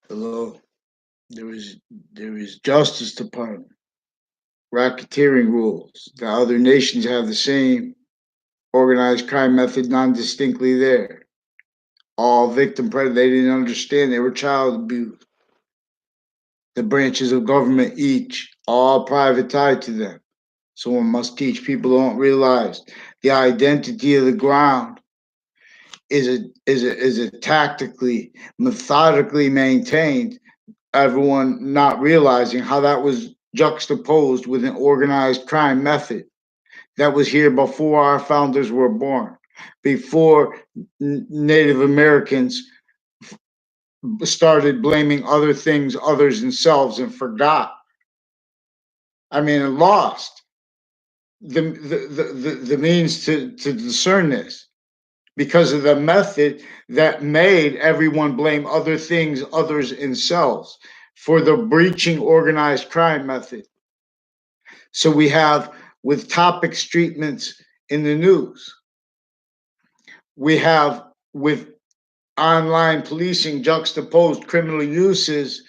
Hello. There is Justice Department, racketeering rules. The other nations have the same organized crime method non-distinctly there. All victim predators, they didn't understand they were child abuse. The branches of government each, all private tied to them. Someone must teach people don't realize the identity of the ground is a tactically, methodically maintained, everyone not realizing how that was juxtaposed with an organized crime method that was here before our founders were born, before Native Americans started blaming other things, others themselves, and forgot. I mean, and lost the means to discern this because of the method that made everyone blame other things, others, and selves for the breaching organized crime method. So we have with topics treatments in the news, we have with online policing juxtaposed criminal uses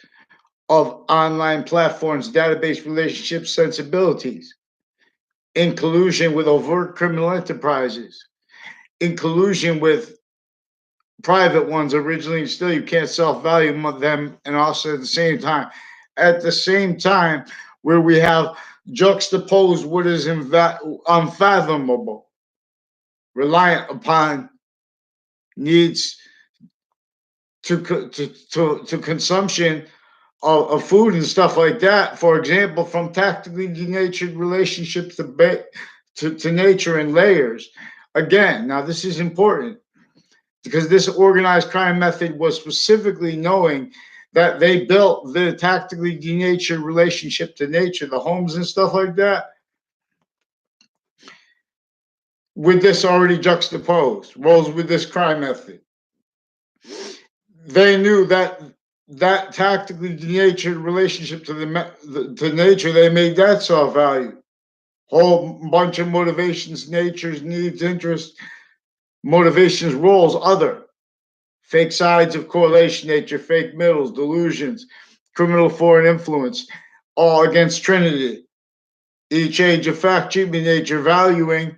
of online platforms, database relationships, sensibilities, in collusion with overt criminal enterprises, in collusion with private ones originally, still you can't self-value them, and also at the same time where we have juxtaposed what is unfathomable, reliant upon needs to consumption of food and stuff like that. For example, from tactically denatured relationships to nature and layers. Again, now this is important because this organized crime method was specifically knowing that they built the tactically denatured relationship to nature, the homes and stuff like that, with this already juxtaposed, rolls with this crime method. They knew that tactically denatured relationship to nature, they made that self value. Whole bunch of motivations, nature's needs, interests, motivations, roles, other fake sides of correlation nature, fake middles, delusions, criminal foreign influence, all against Trinity. Each age of fact, treatment nature, valuing,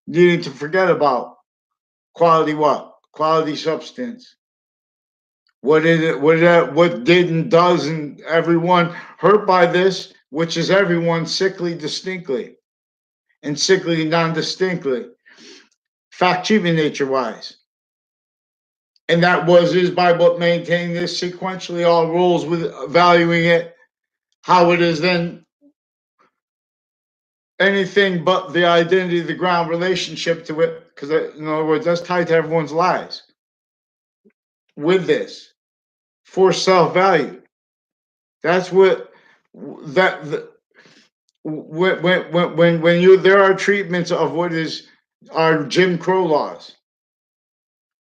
needing to forget about quality what? Quality substance. What is it? What did and doesn't everyone hurt by this, which is everyone sickly distinctly and sickly non-distinctly, fact treatment nature wise. And that was his by what maintaining this sequentially all rules with valuing it, how it is then anything but the identity of the ground relationship to it, because in other words, that's tied to everyone's lives with this for self-value. That's what that when you there are treatments of what is our Jim Crow laws.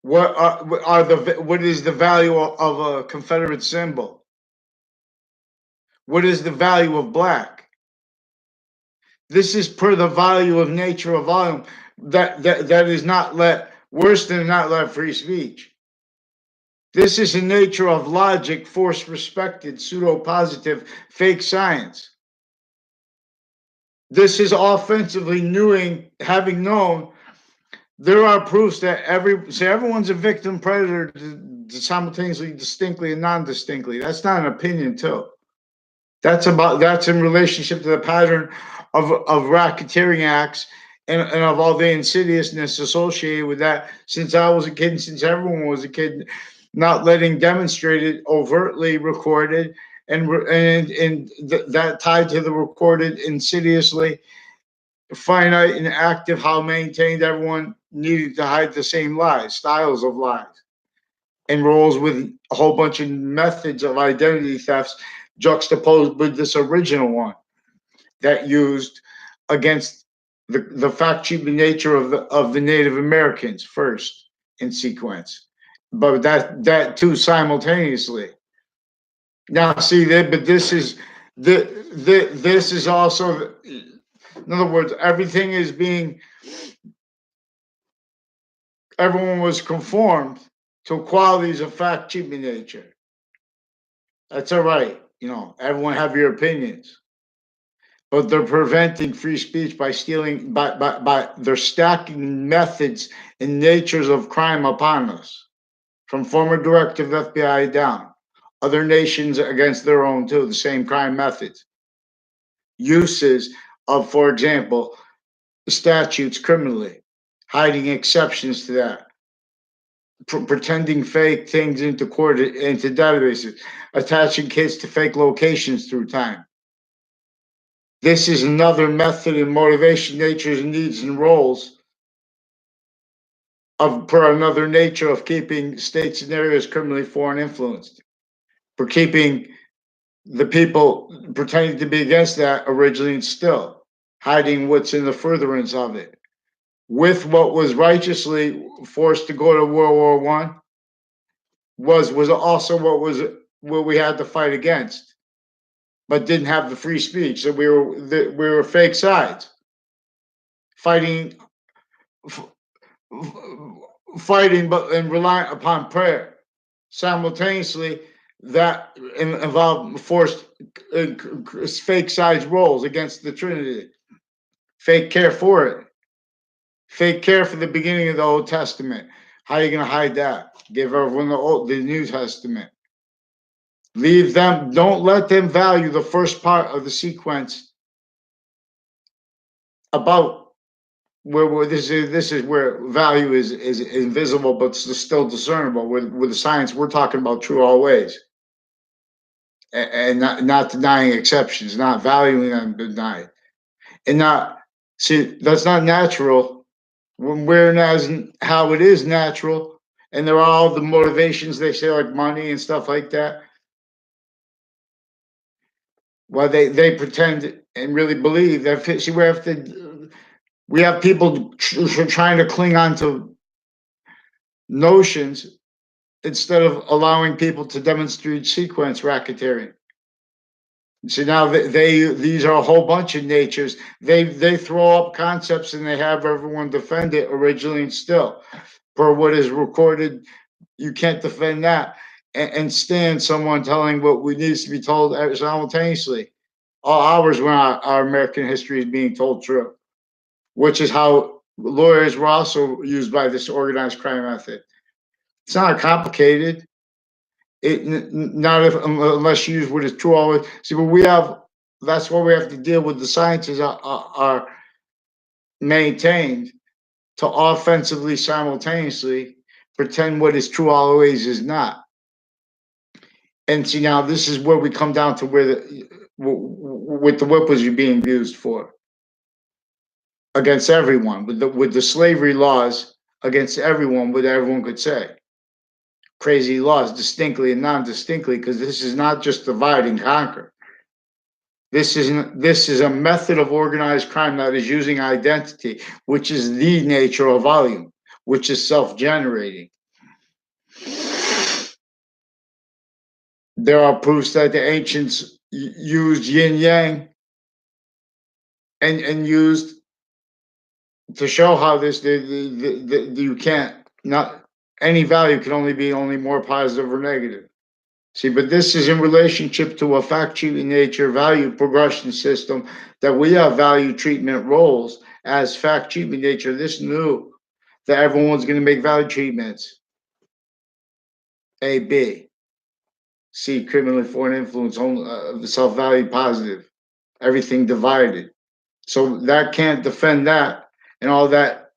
What is the value of a Confederate symbol? What is the value of black? This is per the value of nature of volume that is not let worse than not let free speech. This is the nature of logic, force respected, pseudo positive, fake science. This is offensively having known there are proofs that everyone's a victim predator simultaneously, distinctly and non-distinctly. That's not an opinion, too. That's in relationship to the pattern of racketeering acts and of all the insidiousness associated with that. Since I was a kid, and since everyone was a kid, not letting demonstrated overtly recorded that tied to the recorded insidiously finite and active, how maintained everyone needed to hide the same lies, styles of lies, and roles with a whole bunch of methods of identity thefts juxtaposed with this original one that used against the fact sheet nature of the Native Americans first in sequence, but that too simultaneously. Now, see that, but this is also, in other words, everyone was conformed to qualities of fact sheet nature. That's all right. Everyone have your opinions, but they're preventing free speech by stealing, by they're stacking methods and natures of crime upon us, from former director of FBI down. Other nations against their own too, the same crime methods. Uses of, for example, statutes criminally, hiding exceptions to that, pretending fake things into court, into databases, attaching kids to fake locations through time. This is another method in motivation, natures, needs, and roles of per another nature of keeping state scenarios criminally foreign influenced, for keeping the people pretending to be against that originally and still hiding what's in the furtherance of it. With what was righteously forced to go to World War I was also what we had to fight against, but didn't have the free speech. So we were fake sides fighting, fighting, but and relying upon prayer simultaneously. That involved forced fake sides roles against the Trinity, fake care for it, fake care for the beginning of the Old Testament. How are you going to hide that? Give everyone the New Testament. Leave them. Don't let them value the first part of the sequence about where this is where value is invisible, but still discernible. With the science, we're talking about true always, and not denying exceptions, not valuing them, denying, and not see that's not natural. When we're not how it is natural, and there are all the motivations they say like money and stuff like that. Well, they pretend and really believe that. See, we have people trying to cling on to notions instead of allowing people to demonstrate sequence racketeering. So now these are a whole bunch of natures. They throw up concepts and they have everyone defend it originally and still. For what is recorded, you can't defend that and stand someone telling what we needs to be told simultaneously. All hours when our American history is being told true, which is how lawyers were also used by this organized crime method. It's not complicated. Not if unless you use what is true always. See, but we have. That's why we have to deal with the sciences are maintained to offensively simultaneously pretend what is true always is not. And see now this is where we come down to where with the whip was you being used for against everyone with the slavery laws against everyone, what everyone could say. Crazy laws, distinctly and non-distinctly, because this is not just divide and conquer. This is a method of organized crime that is using identity, which is the nature of volume, which is self-generating. There are proofs that the ancients used yin yang and used to show how this you can't not any value can only be only more positive or negative. See, but this is in relationship to a fact treatment nature value progression system that we have value treatment roles as fact treatment nature. This knew that everyone's going to make value treatments. A, B, C, criminally foreign influence, self value positive, everything divided. So that can't defend that and all that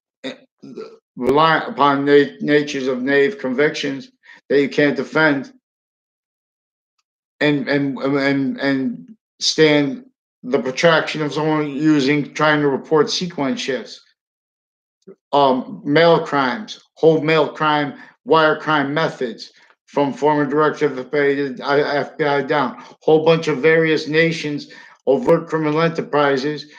rely upon natures of naive convictions that you can't defend and stand the protraction of someone trying to report sequence shifts, mail crimes, whole mail crime, wire crime methods from former director of the FBI down, whole bunch of various nations, overt criminal enterprises,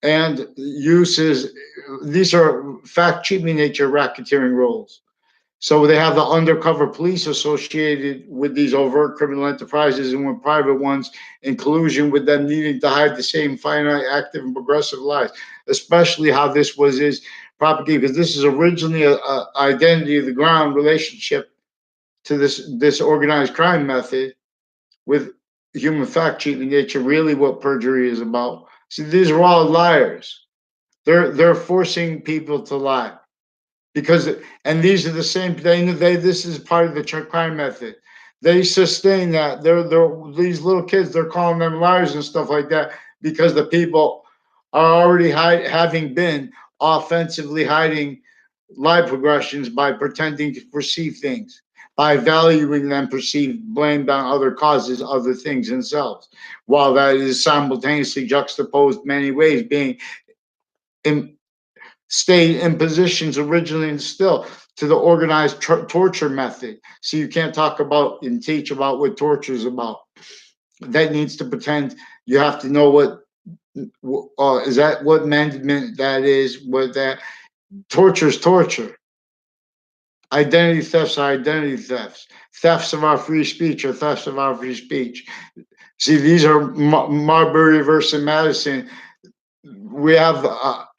and uses. These are fact treatment nature racketeering roles. So they have the undercover police associated with these overt criminal enterprises and with private ones in collusion with them needing to hide the same finite, active, and progressive lives, especially how this is propagated, because this is originally a identity of the ground relationship to this organized crime method with human fact cheating nature, really what perjury is about. See, these are all liars. They're forcing people to lie because, and these are the same. They this is part of the crime method. They sustain that. They're these little kids. They're calling them liars and stuff like that because the people are already having been offensively hiding lie progressions by pretending to perceive things, by valuing them perceived blamed on other causes, other things themselves, while that is simultaneously juxtaposed many ways, being in, stay in positions originally and still to the organized torture method. So you can't talk about and teach about what torture is about. That needs to pretend you have to know what is that what amendment that is. What that torture is torture. Identity thefts are identity thefts. Thefts of our free speech are thefts of our free speech. See, these are Marbury versus Madison. We have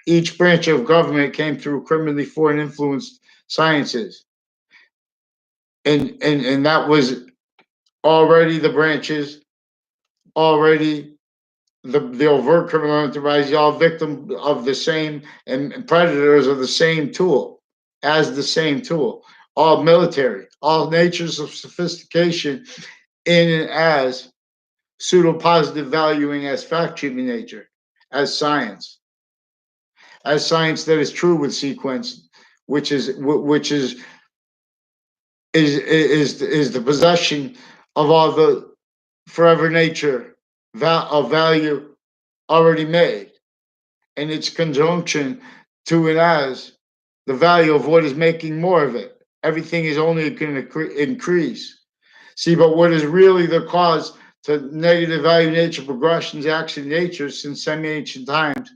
each branch of government came through criminally foreign influenced sciences, and that was already the branches, already the overt criminal enterprise, all victim of the same and predators of the same tool, as the same tool, all military, all natures of sophistication in and as pseudo positive valuing as fact treatment nature, as science, as science that is true with sequence, which is the possession of all the forever nature of value already made, and its conjunction to and as the value of what is making more of it. Everything is only going to increase. See, but what is really the cause to negative value nature progressions, action nature since semi ancient times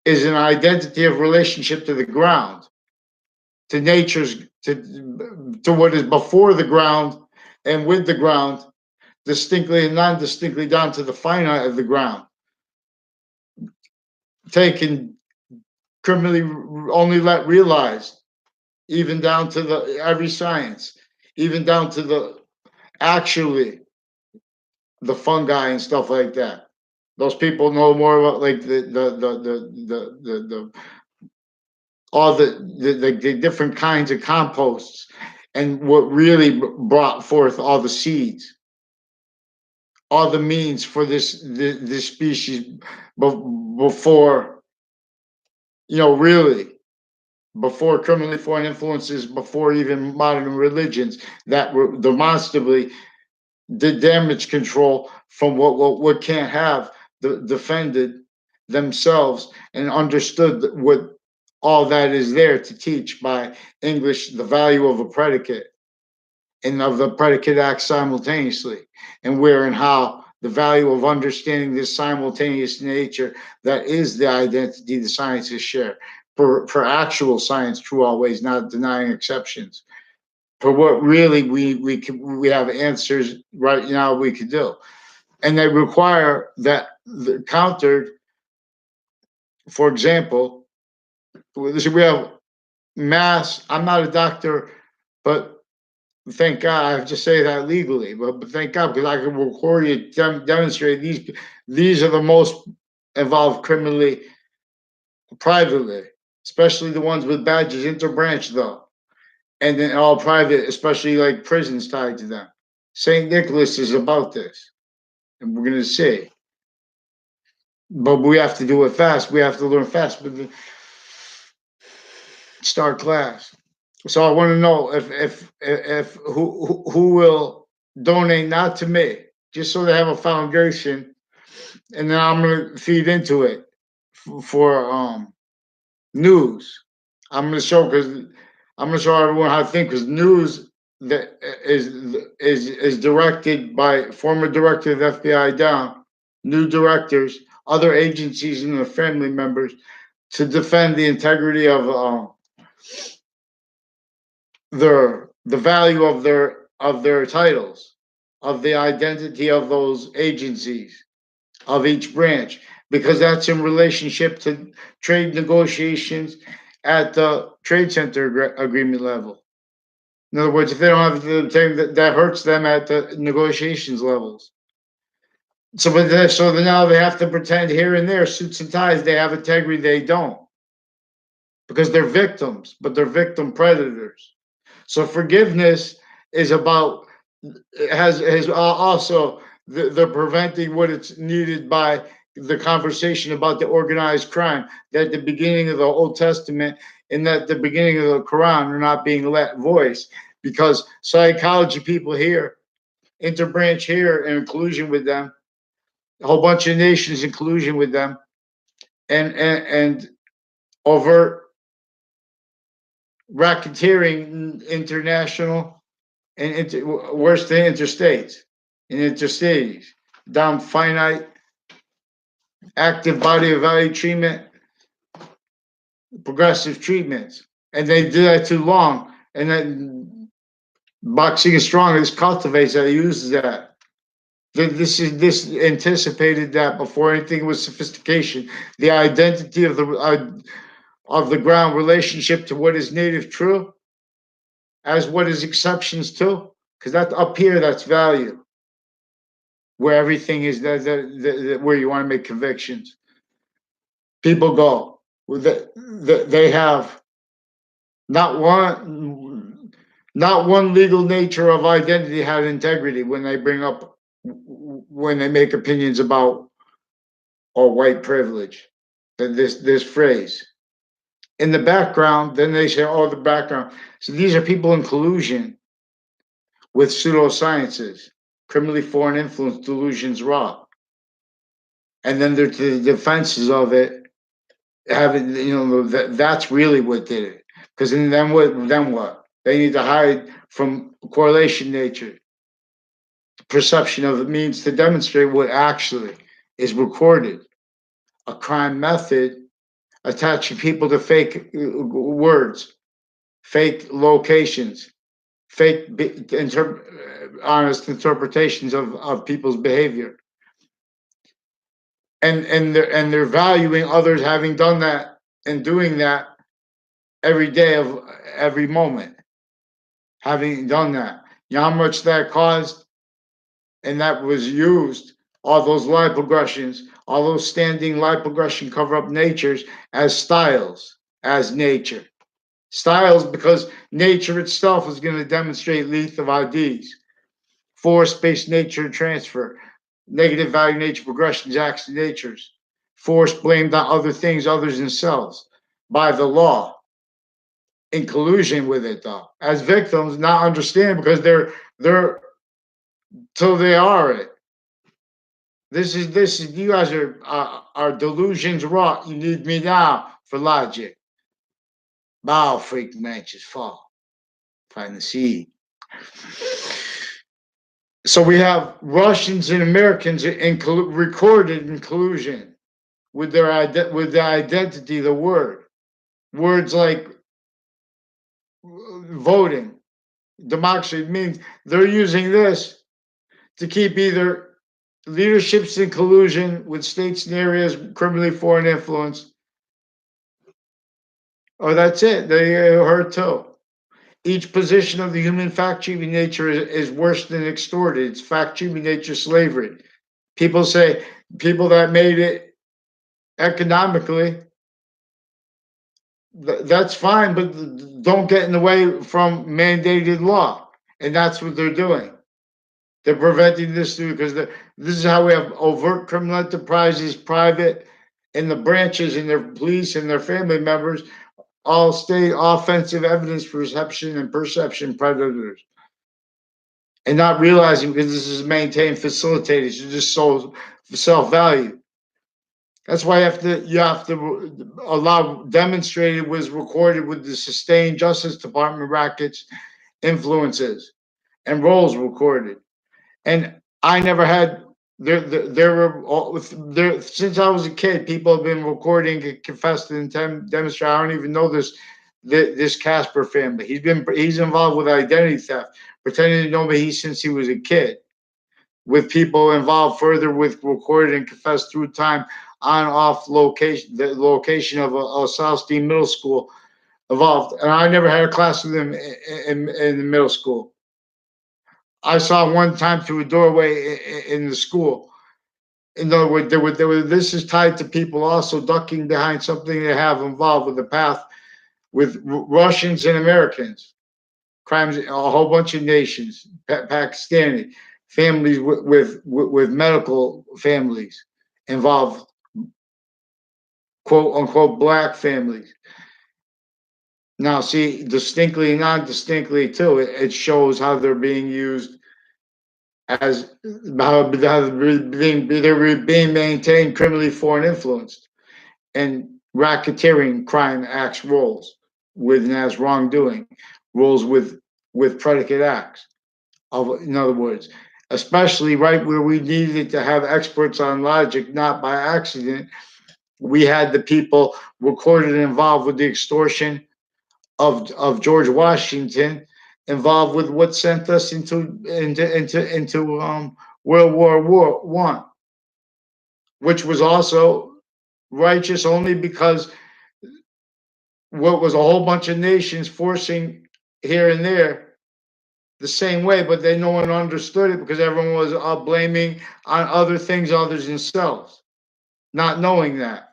is an identity of relationship to the ground, to nature's, to what is before the ground and with the ground, distinctly and non distinctly down to the finite of the ground, taken criminally only let realized, even down to the every science, even down to the actually the fungi and stuff like that. Those people know more about like the all the different kinds of composts and what really brought forth all the seeds, all the means for this species before, really before criminally foreign influences, before even modern religions that were demonstrably did damage control from what can't have defended themselves and understood what all that is there to teach by English, the value of a predicate and of the predicate act simultaneously, and where and how the value of understanding this simultaneous nature that is the identity the scientists share for actual science, true always, not denying exceptions. For what really we have answers right now we could do, and they require that countered. For example, we have mass. I'm not a doctor, but thank God I have to say that legally. But thank God because I can record you, demonstrate these are the most involved criminally, privately, especially the ones with badges, interbranch though, and then all private, especially like prisons tied to them. St. Nicholas is about this, and we're gonna see. But we have to do it fast. We have to learn fast. But start class. So I want to know if who will donate, not to me, just so they have a foundation, and then I'm gonna feed into it for news. I'm gonna show because I'm gonna show everyone how to think because news that is directed by former director of the FBI down, new directors, other agencies, and their family members to defend the integrity of the value of their titles, of the identity of those agencies, of each branch, because that's in relationship to trade negotiations at the trade center agreement level. In other words, if they don't have the thing that hurts them at the negotiations levels. So, so now they have to pretend here and there, suits and ties, they have integrity, they don't, because they're victims, but they're victim predators. So forgiveness is about has also they're preventing what it's needed by the conversation about the organized crime that at the beginning of the Old Testament and at the beginning of the Quran are not being let voice because psychology people here, interbranch here in collusion with them, a whole bunch of nations in collusion with them, and overt racketeering international and worse than interstates and intercities, down finite active body of value treatment, progressive treatments. And they do that too long. And then boxing is strong. This cultivates that, uses that. This anticipated that before anything was sophistication. The identity of the ground relationship to what is native true as what is exceptions to, because that up here that's value, where everything is where you want to make convictions. People go, they have not one legal nature of identity had integrity when they make opinions about white privilege. This phrase in the background, then they say, "Oh, the background." So these are people in collusion with pseudosciences, criminally foreign influence delusions raw, and then they're to the defenses of it. Having that's really what did it. Because then what? Then what? They need to hide from correlation nature. Perception of it means to demonstrate what actually is recorded. A crime method attaching people to fake words, fake locations, fake honest interpretations of people's behavior, and they're valuing others having done that and doing that every day of every moment, having done that. You know how much that caused, and that was used. All those lipogressions, all those standing lipogression cover up natures as styles, as nature. Styles because nature itself is going to demonstrate lethal IDs, force-based nature transfer, negative value nature progressions, acts of natures, force blamed on other things other than selves by the law, in collusion with it though, as victims, not understand because they're till they are it. This is you guys are delusions wrought. You need me now for logic. Bow freak matches fall. Find the seed. So we have Russians and Americans recorded in collusion with with the identity, the word. Words like voting, democracy means they're using this to keep either leaderships in collusion with states and areas criminally foreign influence, or that's it. They hurt too. Each position of the human fact cheating nature is worse than extorted. It's fact cheating nature slavery. People say people that made it economically, that's fine, but don't get in the way from mandated law. And that's what they're doing. They're preventing this through because this is how we have overt criminal enterprises, private, and the branches and their police and their family members all state offensive evidence perception and perception predators. And not realizing because this is maintained, facilitated, it's just so self-value. That's why you have to allow demonstrated was recorded with the sustained Justice Department rackets, influences, and roles recorded. And I never had there were there since I was a kid. People have been recording, confessed, and demonstrated. I don't even know this Casper family. He's involved with identity theft, pretending to know me since he was a kid. With people involved further with recorded and confessed through time on off location, the location of a South Steam Middle School evolved. And I never had a class with him in middle school. I saw him one time through a doorway in the school. In other words, this is tied to people also ducking behind something they have involved with the path with Russians and Americans, crimes, a whole bunch of nations, Pakistani families with medical families involved, quote unquote, black families. Now, see, distinctly and non-distinctly too, it shows how they're being used as how they're being maintained criminally foreign influenced and racketeering crime acts roles with as wrongdoing roles with predicate acts of, in other words, especially right where we needed to have experts on logic, not by accident. We had the people recorded and involved with the extortion of George Washington, involved with what sent us into World War I, which was also righteous only because what was a whole bunch of nations forcing here and there the same way, but then no one understood it because everyone was blaming on other things other than themselves, not knowing that.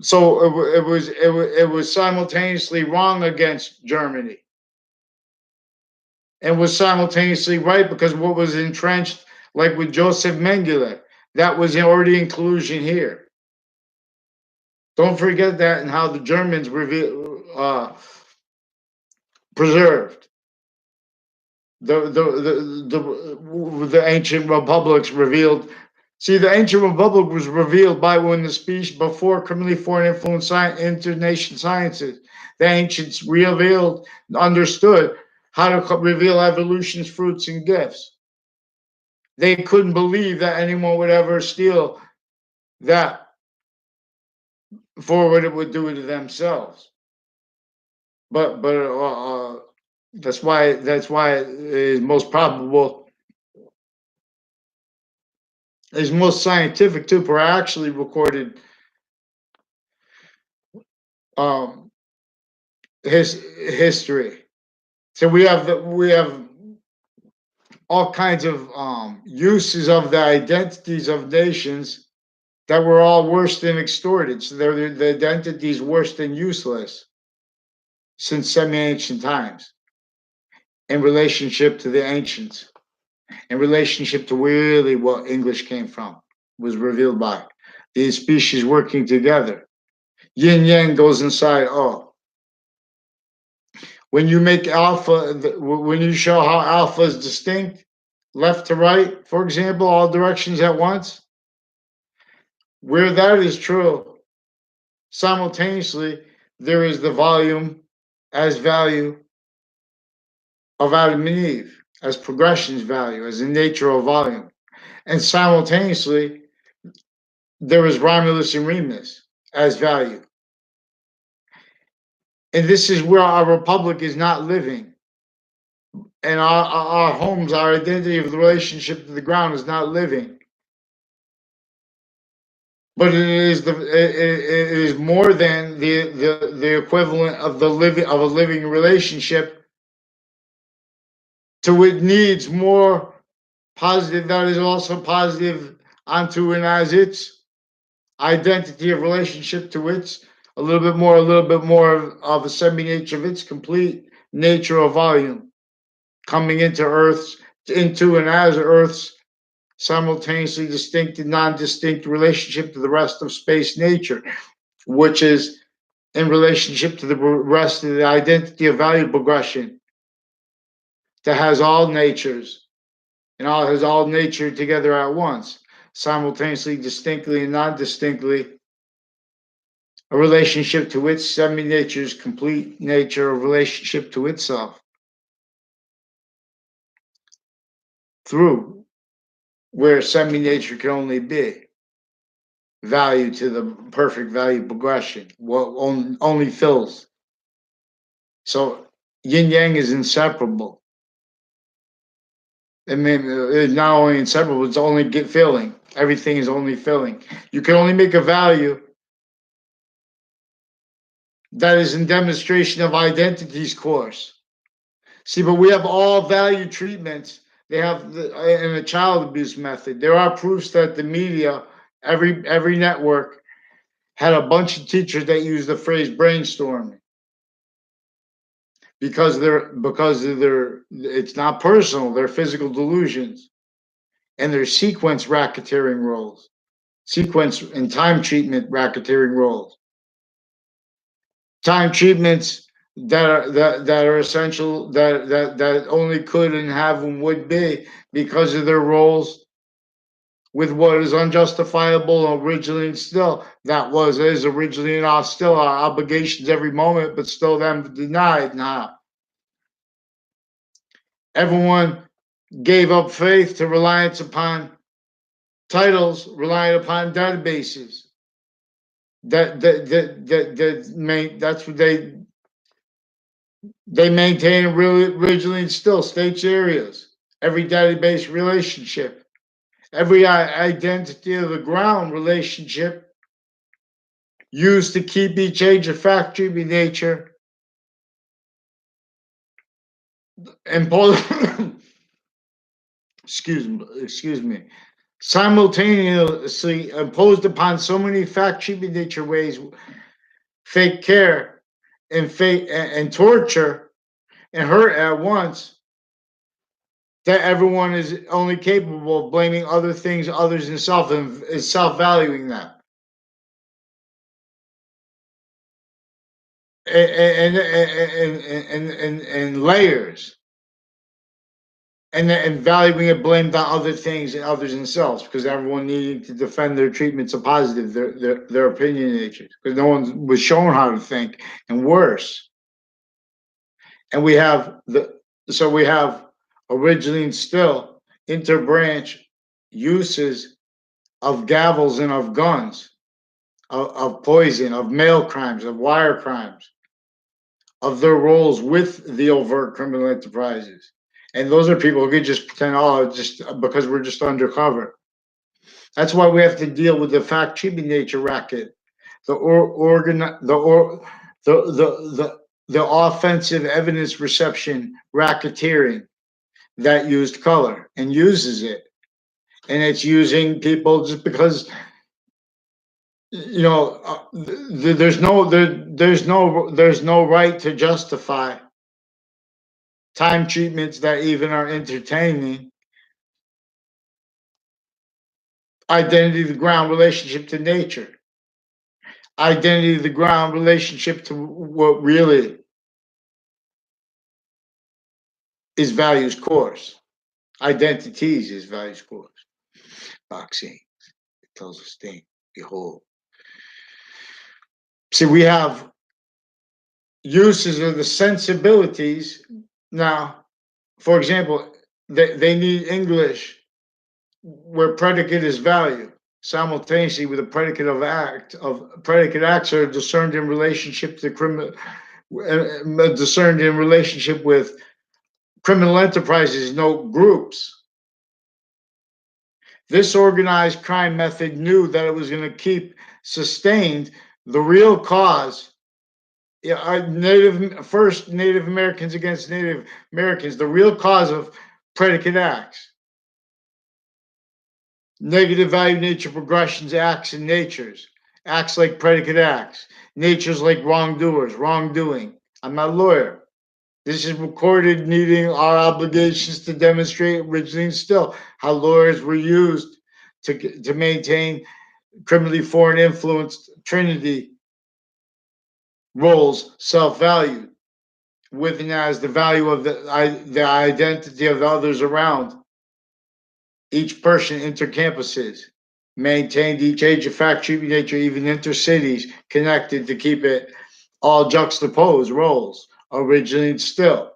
So it was simultaneously wrong against Germany and was simultaneously right because what was entrenched, like with Joseph Mengele, that was already inclusion here. Don't forget that and how the Germans preserved the ancient republics revealed. See, the ancient republic was revealed by when the species before criminally foreign influence internation sciences. The ancients revealed, understood how to reveal evolution's fruits and gifts. They couldn't believe that anyone would ever steal that for what it would do to themselves. But that's why it is most probable is most scientific too, for actually recorded um history. So we have all kinds of uses of the identities of nations that were all worse than extorted. So they're the identities worse than useless since semi-ancient times in relationship to the ancients, in relationship to really what English came from, was revealed by these species working together. Yin yang goes inside all. When you make alpha, when you show how alpha is distinct, left to right, for example, all directions at once, where that is true, simultaneously, there is the volume as value of Adam and Eve, as progression's value, as the nature of volume. And simultaneously, there is Romulus and Remus as value. And this is where our republic is not living. And our homes, our identity of the relationship to the ground is not living. But it is more than the equivalent of a living relationship to it needs more positive that is also positive onto and as its identity of relationship to its a little bit more of a semi-nature of its complete nature of volume coming into and as Earth's simultaneously distinct and non-distinct relationship to the rest of space nature, which is in relationship to the rest of the identity of value progression that has all natures and all has all nature together at once, simultaneously, distinctly and non-distinctly, a relationship to its semi-nature's complete nature, a relationship to itself through where semi-nature can only be value to the perfect value progression, what only fills. So yin yang is inseparable. I mean, it's not only inseparable, it's only get filling. Everything is only filling. You can only make a value that is in demonstration of identity's course. See, but we have all value treatments. They have in a child abuse method. There are proofs that the media, every network, had a bunch of teachers that use the phrase brainstorming because of their it's not personal, they're physical delusions, and they're sequence racketeering roles, sequence and time treatment racketeering roles, time treatments that are essential that only could and have and would be because of their roles with what is unjustifiable originally and still that was is originally and are still our obligations every moment, but still them denied. Nah, everyone gave up faith to reliance upon titles, relying upon databases. That's what they maintain really originally and still states areas. Every database relationship, every identity of the ground relationship used to keep each age of fact treatment nature imposed. Excuse me. Simultaneously imposed upon so many fact treatment nature ways, fake care and fake and torture and hurt at once, that everyone is only capable of blaming other things, others, and self, and is self-valuing them, and layers, and valuing it blamed on other things and others themselves, because everyone needing to defend their treatments of positive, their opinion natures, because no one was shown how to think, and worse. And we have originally and still interbranch uses of gavels and of guns, of poison, of mail crimes, of wire crimes, of their roles with the overt criminal enterprises. And those are people who could just pretend, oh, just because we're just undercover. That's why we have to deal with the fact treatment nature racket, the organ, the offensive evidence reception racketeering that used color and uses it, and it's using people just because there's no right to justify time treatments that even are entertaining, identity of the ground relationship to nature, identity of the ground relationship to what really is values course, identities is values course. Boxing, it tells us thing, behold. See, we have uses of the sensibilities. Now, for example, they need English where predicate is value, simultaneously with a predicate of predicate acts are discerned in relationship to criminal, discerned in relationship with criminal enterprises, no groups. This organized crime method knew that it was going to keep sustained the real cause. Native Americans against Native Americans, the real cause of predicate acts. Negative value nature progressions, acts and natures. Acts like predicate acts. Natures like wrongdoers, wrongdoing. I'm not a lawyer. This is recorded, needing our obligations to demonstrate originally and still how lawyers were used to maintain criminally foreign influenced Trinity roles self-valued with and as the value of the identity of the others around each person intercampuses, maintained each age of fact treatment nature, even intercities connected to keep it all juxtaposed roles, originally and still.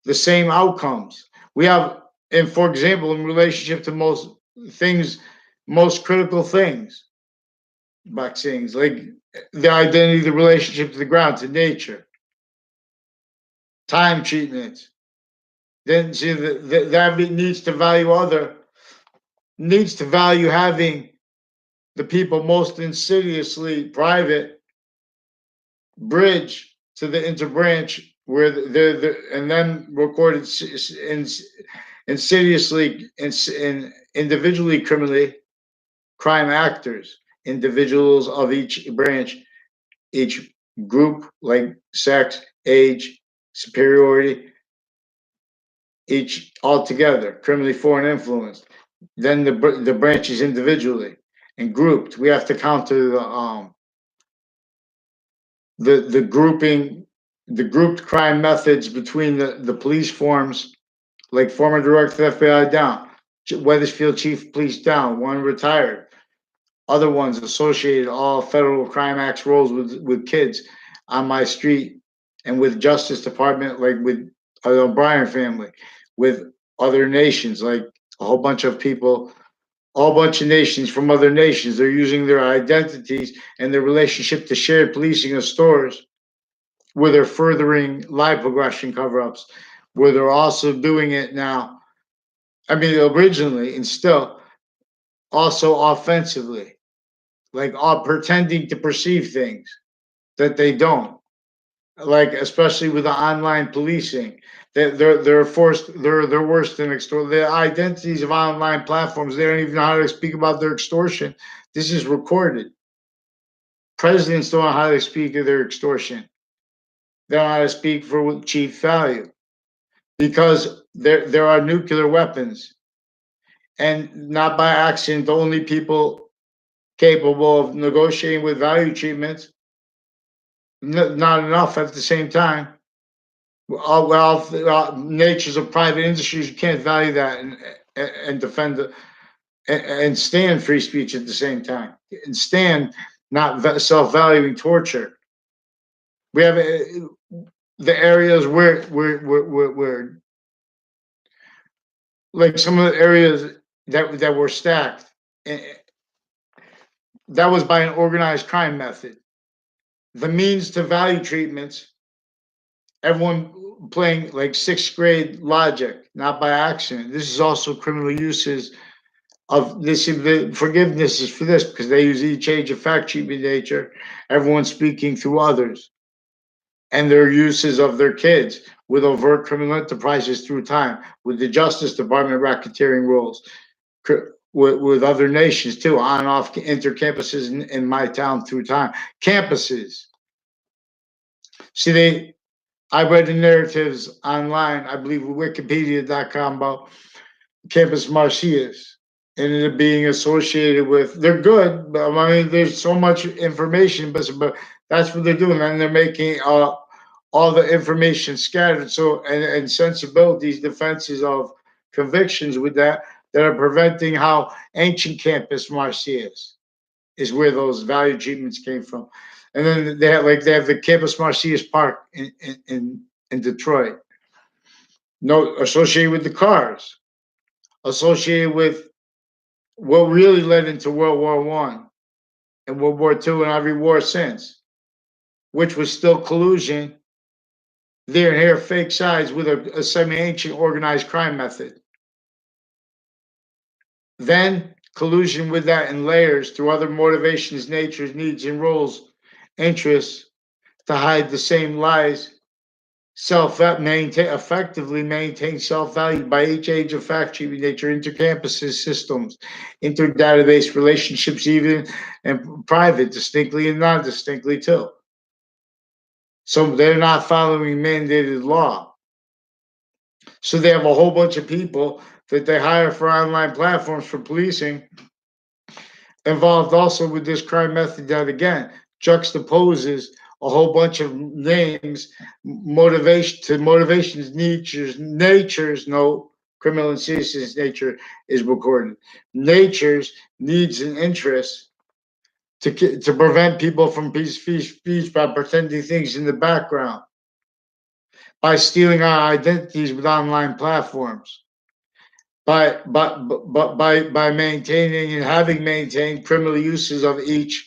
The same outcomes. We have, and for example, in relationship to most things, most critical things, vaccines, like the identity, the relationship to the ground, to nature, time treatments. Then see that needs to value needs to value having the people most insidiously private bridge to the interbranch where and then recorded insidiously in individually criminally crime actors, individuals of each branch, each group, like sex, age, superiority, each altogether, criminally foreign influence. Then the branches individually and grouped. We have to counter the grouping, the grouped crime methods between the police forms, like former director of the FBI down, Weathersfield chief of police down, one retired, other ones associated, all federal crime acts roles with kids on my street, and with Justice Department, like with the O'Brien family, with other nations, like a whole bunch of people, a whole bunch of nations from other nations. They're using their identities and their relationship to shared policing of stores, where they're furthering live progression cover-ups, where they're also doing it now. I mean, originally and still also offensively, like all pretending to perceive things that they don't. Like especially with the online policing, they're forced. They're worse than extort. The identities of online platforms. They don't even know how to speak about their extortion. This is recorded. Presidents don't know how to speak of their extortion. They don't know how to speak for cheap value because there are nuclear weapons, and not by accident. The only people capable of negotiating with value treatments, not enough at the same time. Natures of private industries, you can't value that and defend and stand free speech at the same time, and stand not self-valuing torture. We have the areas where like some of the areas that were stacked. That was by an organized crime method. The means to value treatments, everyone playing like sixth grade logic, not by accident. This is also criminal uses of this. The forgiveness is for this because they use each age of fact treatment nature, everyone speaking through others, and their uses of their kids with overt criminal enterprises through time, with the Justice Department racketeering rules, with other nations too, on and off intercampuses in my town through time. Campuses. See, I read the narratives online, I believe Wikipedia.com, about Campus Marcias and it being associated with, they're good, but I mean, there's so much information, but that's what they're doing. And they're making all the information scattered. So, and sensibilities, defenses of convictions with that are preventing how ancient Campus Marcias is where those value treatments came from. And then they have the Campus Marcias Park in Detroit. No, associated with the cars, associated with what really led into World War One and World War Two and every war since, which was still collusion there and here, fake sides with a semi-ancient organized crime method. Then collusion with that in layers through other motivations, natures, needs, and roles, interests to hide the same lies, effectively maintain self-value by each age of fact treatment nature, intercampuses systems, inter-database relationships, even and private, distinctly and non-distinctly too. So they're not following mandated law. So they have a whole bunch of people that they hire for online platforms for policing involved also with this crime method that again juxtaposes a whole bunch of names, motivations, natures, no criminal and citizens nature is recorded. Natures, needs, and interests to prevent people from speech by pretending things in the background, by stealing our identities with online platforms, by maintaining and having maintained criminal uses of each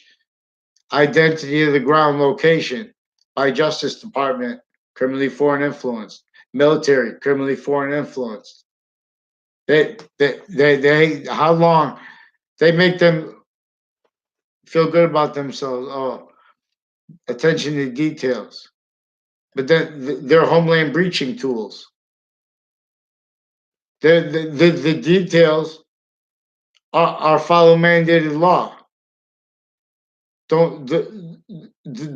identity of the ground location by Justice Department, criminally foreign influenced, military, criminally foreign influenced. How long they make them feel good about themselves. Oh, attention to details. But then they're homeland breaching tools. The details are follow mandated law. Don't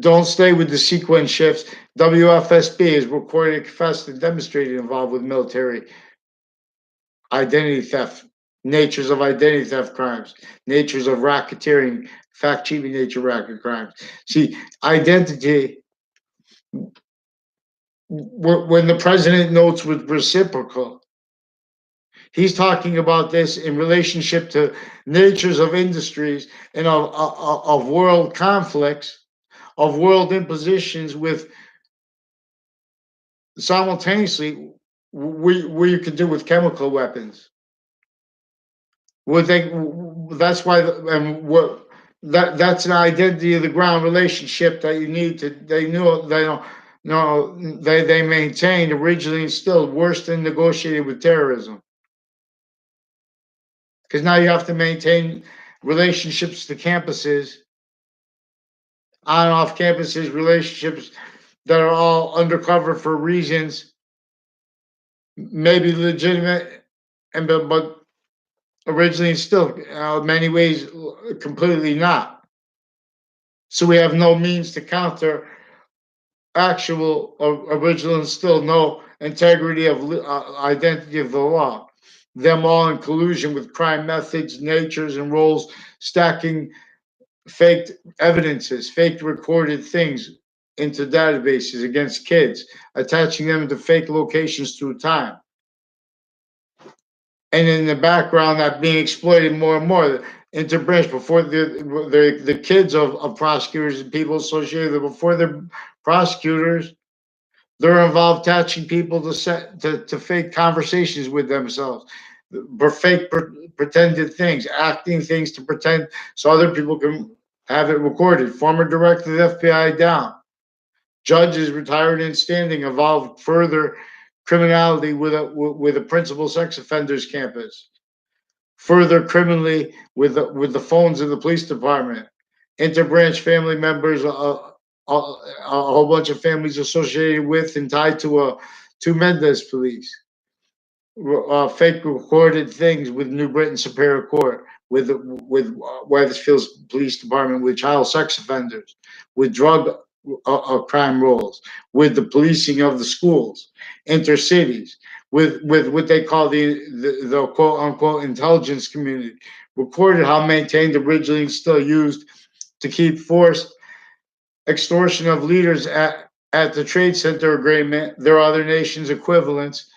don't stay with the sequence shifts. WFSB is recorded, confessed, and demonstrated involved with military identity theft, natures of identity theft crimes, natures of racketeering, fact cheating nature racket crimes. See, identity, when the president notes with reciprocal, he's talking about this in relationship to natures of industries and of world conflicts, of world impositions with simultaneously what you could do with chemical weapons. Would they? That's why, and what that's an identity of the ground relationship that you need to. They knew they don't. No, they maintained originally and still worse than negotiated with terrorism. Because now you have to maintain relationships to campuses, on and off campuses, relationships that are all undercover for reasons maybe legitimate, and but originally still many ways completely not. So we have no means to counter actual original and still no integrity of identity of the law. Them all in collusion with crime methods, natures, and roles, stacking faked evidences, faked recorded things into databases against kids, attaching them to fake locations through time. And in the background, that being exploited more and more. Interbranch before the kids of prosecutors and people associated with before they're prosecutors, they're involved attaching people to fake conversations with themselves, fake pretended things, acting things to pretend so other people can have it recorded. Former director of the FBI down. Judges retired and standing involved further criminality with a principal sex offenders campus. Further criminally with the phones of the police department. Interbranch family members, whole bunch of families associated with and tied to Mendez police. Fake recorded things with New Britain Superior Court, with Wethersfield's police department, with child sex offenders, with drug crime rolls, with the policing of the schools, intercities, with what they call the quote unquote intelligence community, recorded how maintained, originally and still used to keep forced extortion of leaders at the Trade Center Agreement, their other nations' equivalents,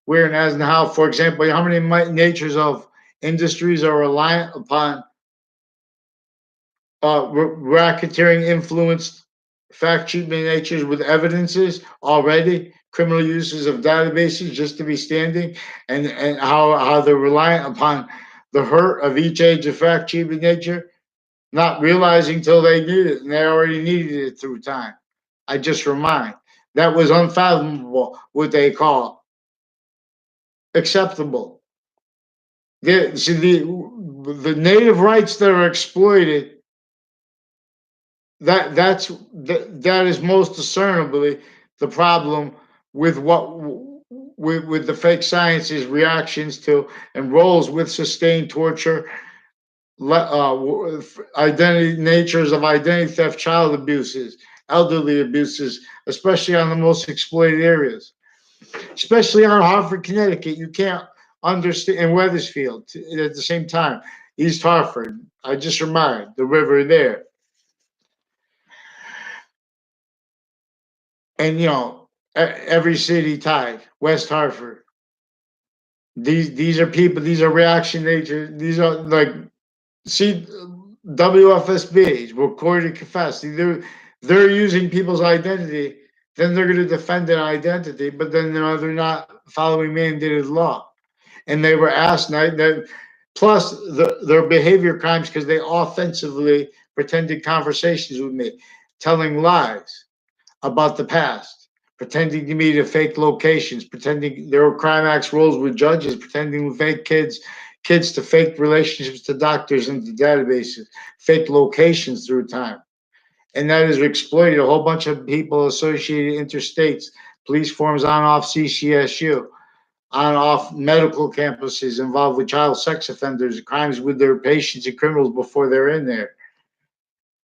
where and as and how, for example, how many natures of industries are reliant upon racketeering influenced fact cheating natures with evidences already, criminal uses of databases just to be standing, and how they're reliant upon the hurt of each age of fact cheating nature, not realizing till they need it, and they already needed it through time. I just remind that was unfathomable, what they call acceptable. See, the native rights that are exploited, that is most discernibly the problem with with the fake science's reactions to and roles with sustained torture, identity natures of identity theft, child abuses, elderly abuses, especially on the most exploited areas, especially on Hartford, Connecticut. You can't understand, in Wethersfield at the same time, East Hartford. I just remind the river there, and every city tied. West Hartford. These are people. These are reaction nature. These are like see WFSB recorded confess. They're using people's identity. Then they're going to defend an identity, but then they're not following mandated law. And they were asked that plus their behavior crimes because they offensively pretended conversations with me, telling lies about the past, pretending to me to fake locations, pretending there were crime acts roles with judges, pretending with fake kids to fake relationships to doctors and to databases, fake locations through time. and that is exploited a whole bunch of people associated interstates, police forms on off CCSU, on off medical campuses involved with child sex offenders, crimes with their patients and criminals before they're in there,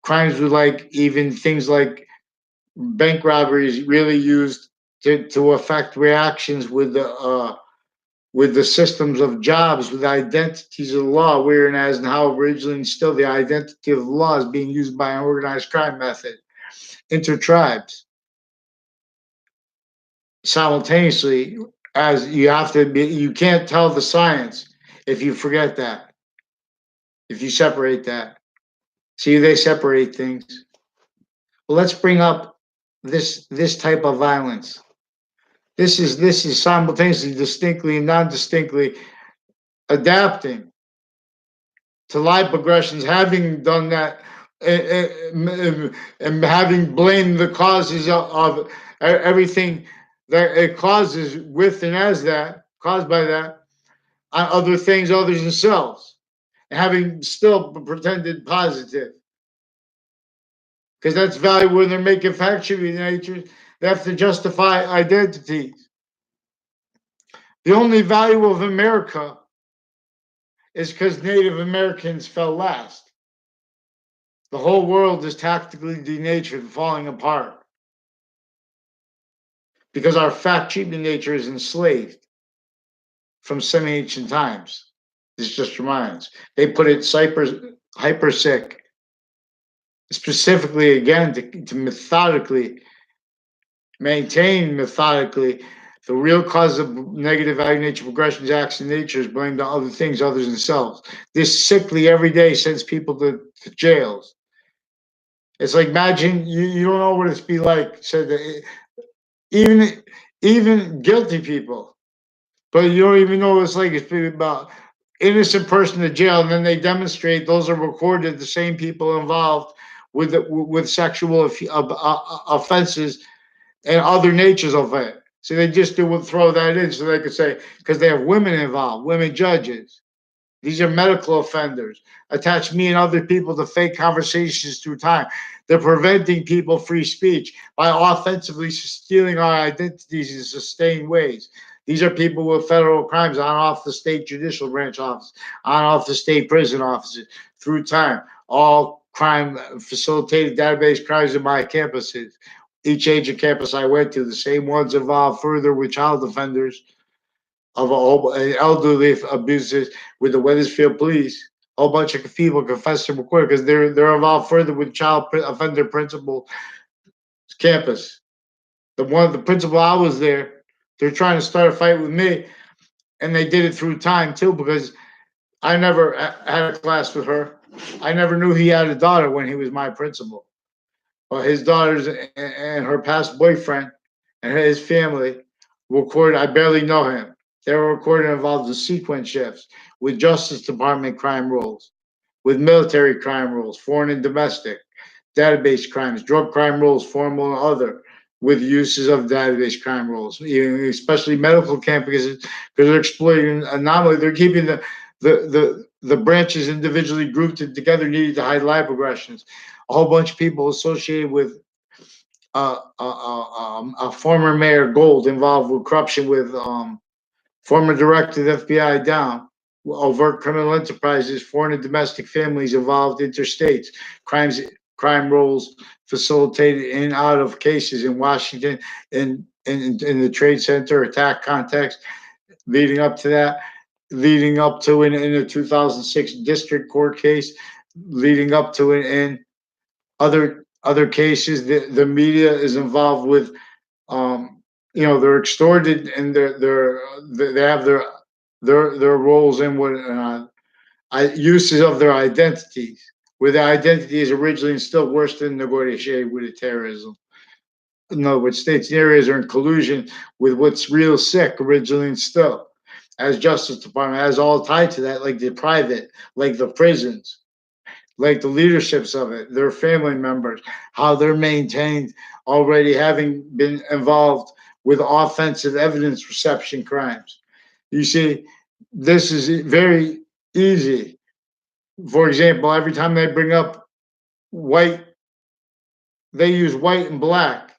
crimes with like even things like bank robberies really used to affect reactions with the systems of jobs, with the identities of the law, whereas and how originally instilled the identity of the law is being used by an organized crime method, intertribes. Simultaneously, as you have to be, you can't tell the science if you forget that, if you separate that. See, they separate things. Well, let's bring up this type of violence. This is simultaneously, distinctly and non-distinctly adapting to live progressions, having done that, and having blamed the causes of everything that it causes with and as that caused by that on other things other than themselves, and having still pretended positive because that's value when they're making factual nature. They have to justify identities. The only value of America is because Native Americans fell last. The whole world is tactically denatured, falling apart because our fact treatment nature is enslaved from semi ancient times. This just reminds. They put it hyper sick, specifically again to methodically maintain methodically the real cause of negative value nature progressions, acts, and nature is blamed on other things other than themselves. This sickly every day sends people to jails. It's like imagine you don't know what it's be like. Said that even even guilty people, but you don't even know what it's like. It's been about innocent person to jail, and then they demonstrate those are recorded. The same people involved with sexual offenses and other natures of it. So they just do throw that in so they could say because they have women involved, women judges. These are medical offenders. Attach me and other people to fake conversations through time. They're preventing people free speech by offensively stealing our identities in sustained ways. These are people with federal crimes on off the state judicial branch office, on off the state prison offices through time. All crime facilitated database crimes in my campuses. Each agent campus I went to, the same ones involved further with child offenders of elderly abuses with the Wethersfield police. A whole bunch of people confessed to record because they're involved further with child offender principal campus. The principal I was there, they're trying to start a fight with me, and they did it through time too because I never had a class with her. I never knew he had a daughter when he was my principal. But his daughters and her past boyfriend and his family recorded. I barely know him. They were recorded involved in sequence shifts with Justice Department crime rules, with military crime rules, foreign and domestic, database crimes, drug crime rules, formal and other, with uses of database crime rules, especially medical campuses, because they're exploiting anomaly. They're keeping the branches individually grouped together needed to hide lab progressions. A whole bunch of people associated with a former mayor Gold involved with corruption with former director of the FBI down, overt criminal enterprises, foreign and domestic families involved interstates, crimes, crime rolls facilitated in and out of cases in Washington in the Trade Center attack context, leading up to that, leading up to in a 2006 district court case, leading up to it in other cases. The media is involved with they're extorted and they have their roles in what uses of their identities, where the identity is originally still worse than negotiated with the terrorism. No, which states and areas are in collusion with what's real sick originally and still. As Justice Department has all tied to that, like the private, like the prisons, like the leaderships of it, their family members, how they're maintained already having been involved with offensive evidence reception crimes. You see, this is very easy. For example, every time they bring up white they use white and black.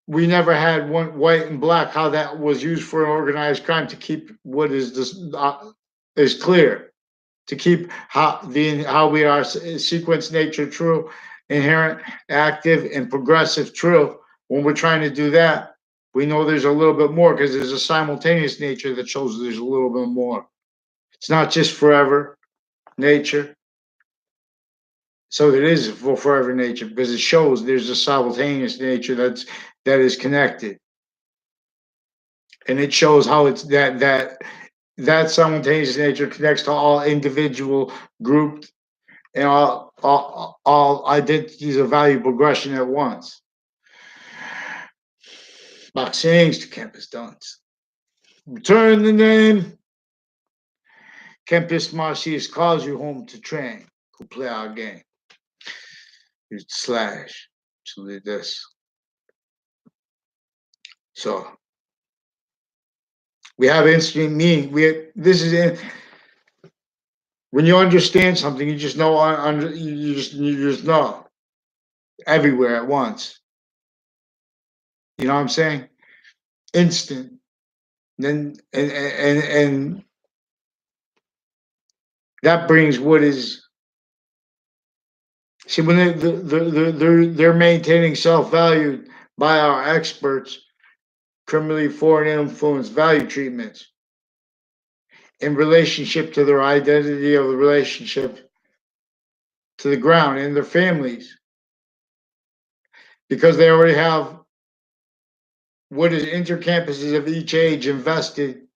We never had one white and black. How that was used for an organized crime to keep what is this is clear, to keep how we are sequence nature true, inherent, active, and progressive true. When we're trying to do that, we know there's a little bit more because there's a simultaneous nature that shows there's a little bit more. It's not just forever nature. So it is for forever nature because it shows there's a simultaneous nature that is connected, and it shows how it's that simultaneous nature connects to all individual, group, and all identities of value progression at once. Boxings to campus dance. Return the name. Campus Marcius calls you home to train. Go play our game. Use slash. So did this. So we have instant meaning. This is in, when you understand something, you just know you just know everywhere at once. You know what I'm saying? Instant. Then and that brings what is. See, when they're maintaining self value by our experts, criminally foreign influence value treatments in relationship to their identity of the relationship to the ground and their families, because they already have what is intercampuses of each age invested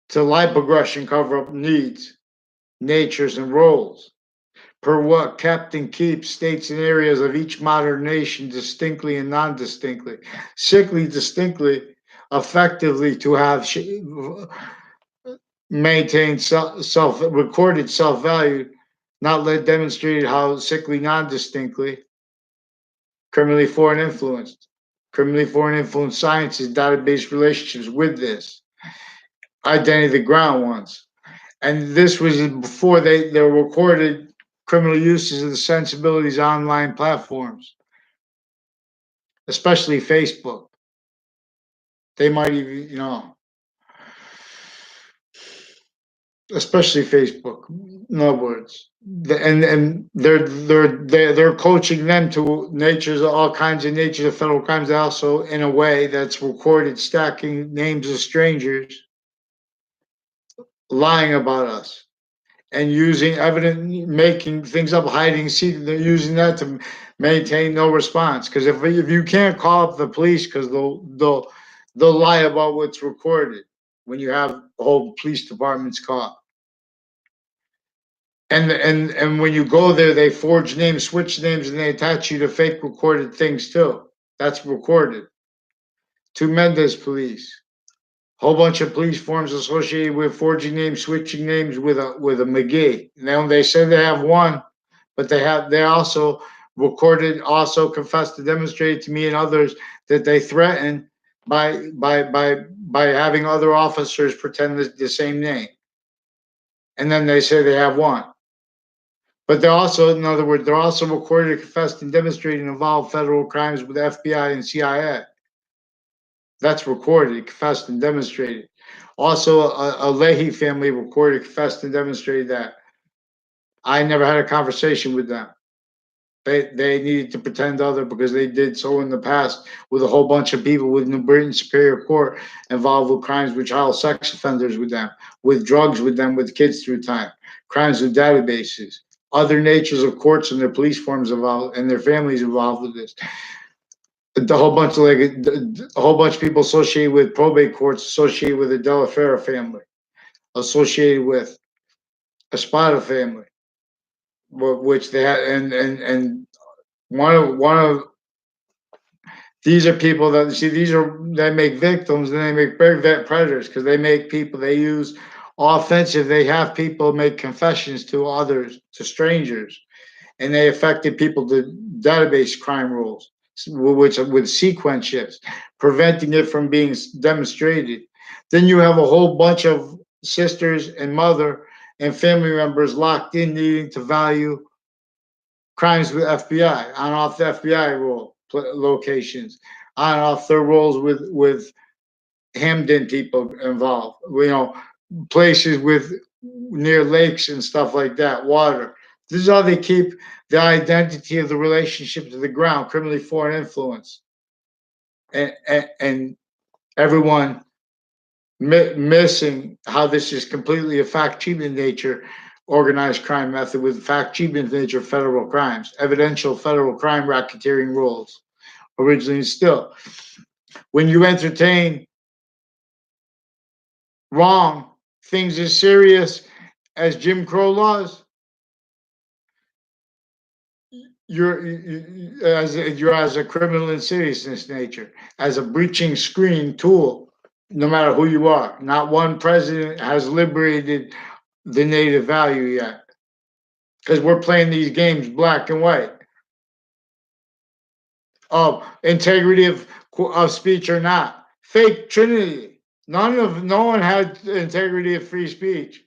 to life progression cover up needs, natures, and roles. Per what kept and keeps states and areas of each modern nation distinctly and non-distinctly, sickly distinctly, effectively to have maintained self recorded self value, not let demonstrated how sickly non-distinctly, criminally foreign influenced. Criminally foreign influenced sciences, database relationships with this identity, the ground ones. And this was before they recorded criminal uses of the sensibilities online platforms, especially Facebook. They might even, especially Facebook. In other words, and they're coaching them to natures, all kinds of natures of federal crimes. Also, in a way that's recorded, stacking names of strangers, lying about us, and using evidence, making things up, hiding secret. They're using that to maintain no response. Because if you can't call up the police, because they'll lie about what's recorded when you have the whole police department's caught. And when you go there, they forge names, switch names, and they attach you to fake recorded things too. That's recorded. To Mendez police. Whole bunch of police forms associated with forging names, switching names with a McGee. Now they say they have one, but they also recorded, also confessed to demonstrate to me and others that they threaten by having other officers pretend the same name. And then they say they have one. But they're also, in other words, they're also recorded, confessed, and demonstrated involved federal crimes with FBI and CIA. That's recorded, confessed, and demonstrated. Also, a Leahy family recorded, confessed, and demonstrated that. I never had a conversation with them. They needed to pretend other because they did so in the past with a whole bunch of people with New Britain Superior Court involved with crimes with child sex offenders with them, with drugs with them, with kids through time, crimes with databases, other natures of courts and their police forms involved and their families involved with this. The whole bunch of a whole bunch of people associated with probate courts, associated with the Della Fera family, associated with a Spada family, which they had, and one of these are people that see they make victims and they make predators because they make people they use offensive. They have people make confessions to others, to strangers, and they affected people to database crime rules, which with sequence shifts, preventing it from being demonstrated. Then you have a whole bunch of sisters and mother and family members locked in, needing to value crimes with FBI, on off the FBI locations, on off their rolls with Hamden people involved. Places with near lakes and stuff like that, water. This is how they keep the identity of the relationship to the ground, criminally foreign influence, and everyone missing how this is completely a fact cheap in nature organized crime method with fact cheap in nature federal crimes, evidential federal crime racketeering rules originally and still. When you entertain wrong things as serious as Jim Crow laws, you're as a criminal insidiousness nature, as a breaching screen tool, no matter who you are. Not one president has liberated the native value yet, because we're playing these games black and white of integrity of speech or not. Fake Trinity. No one had integrity of free speech.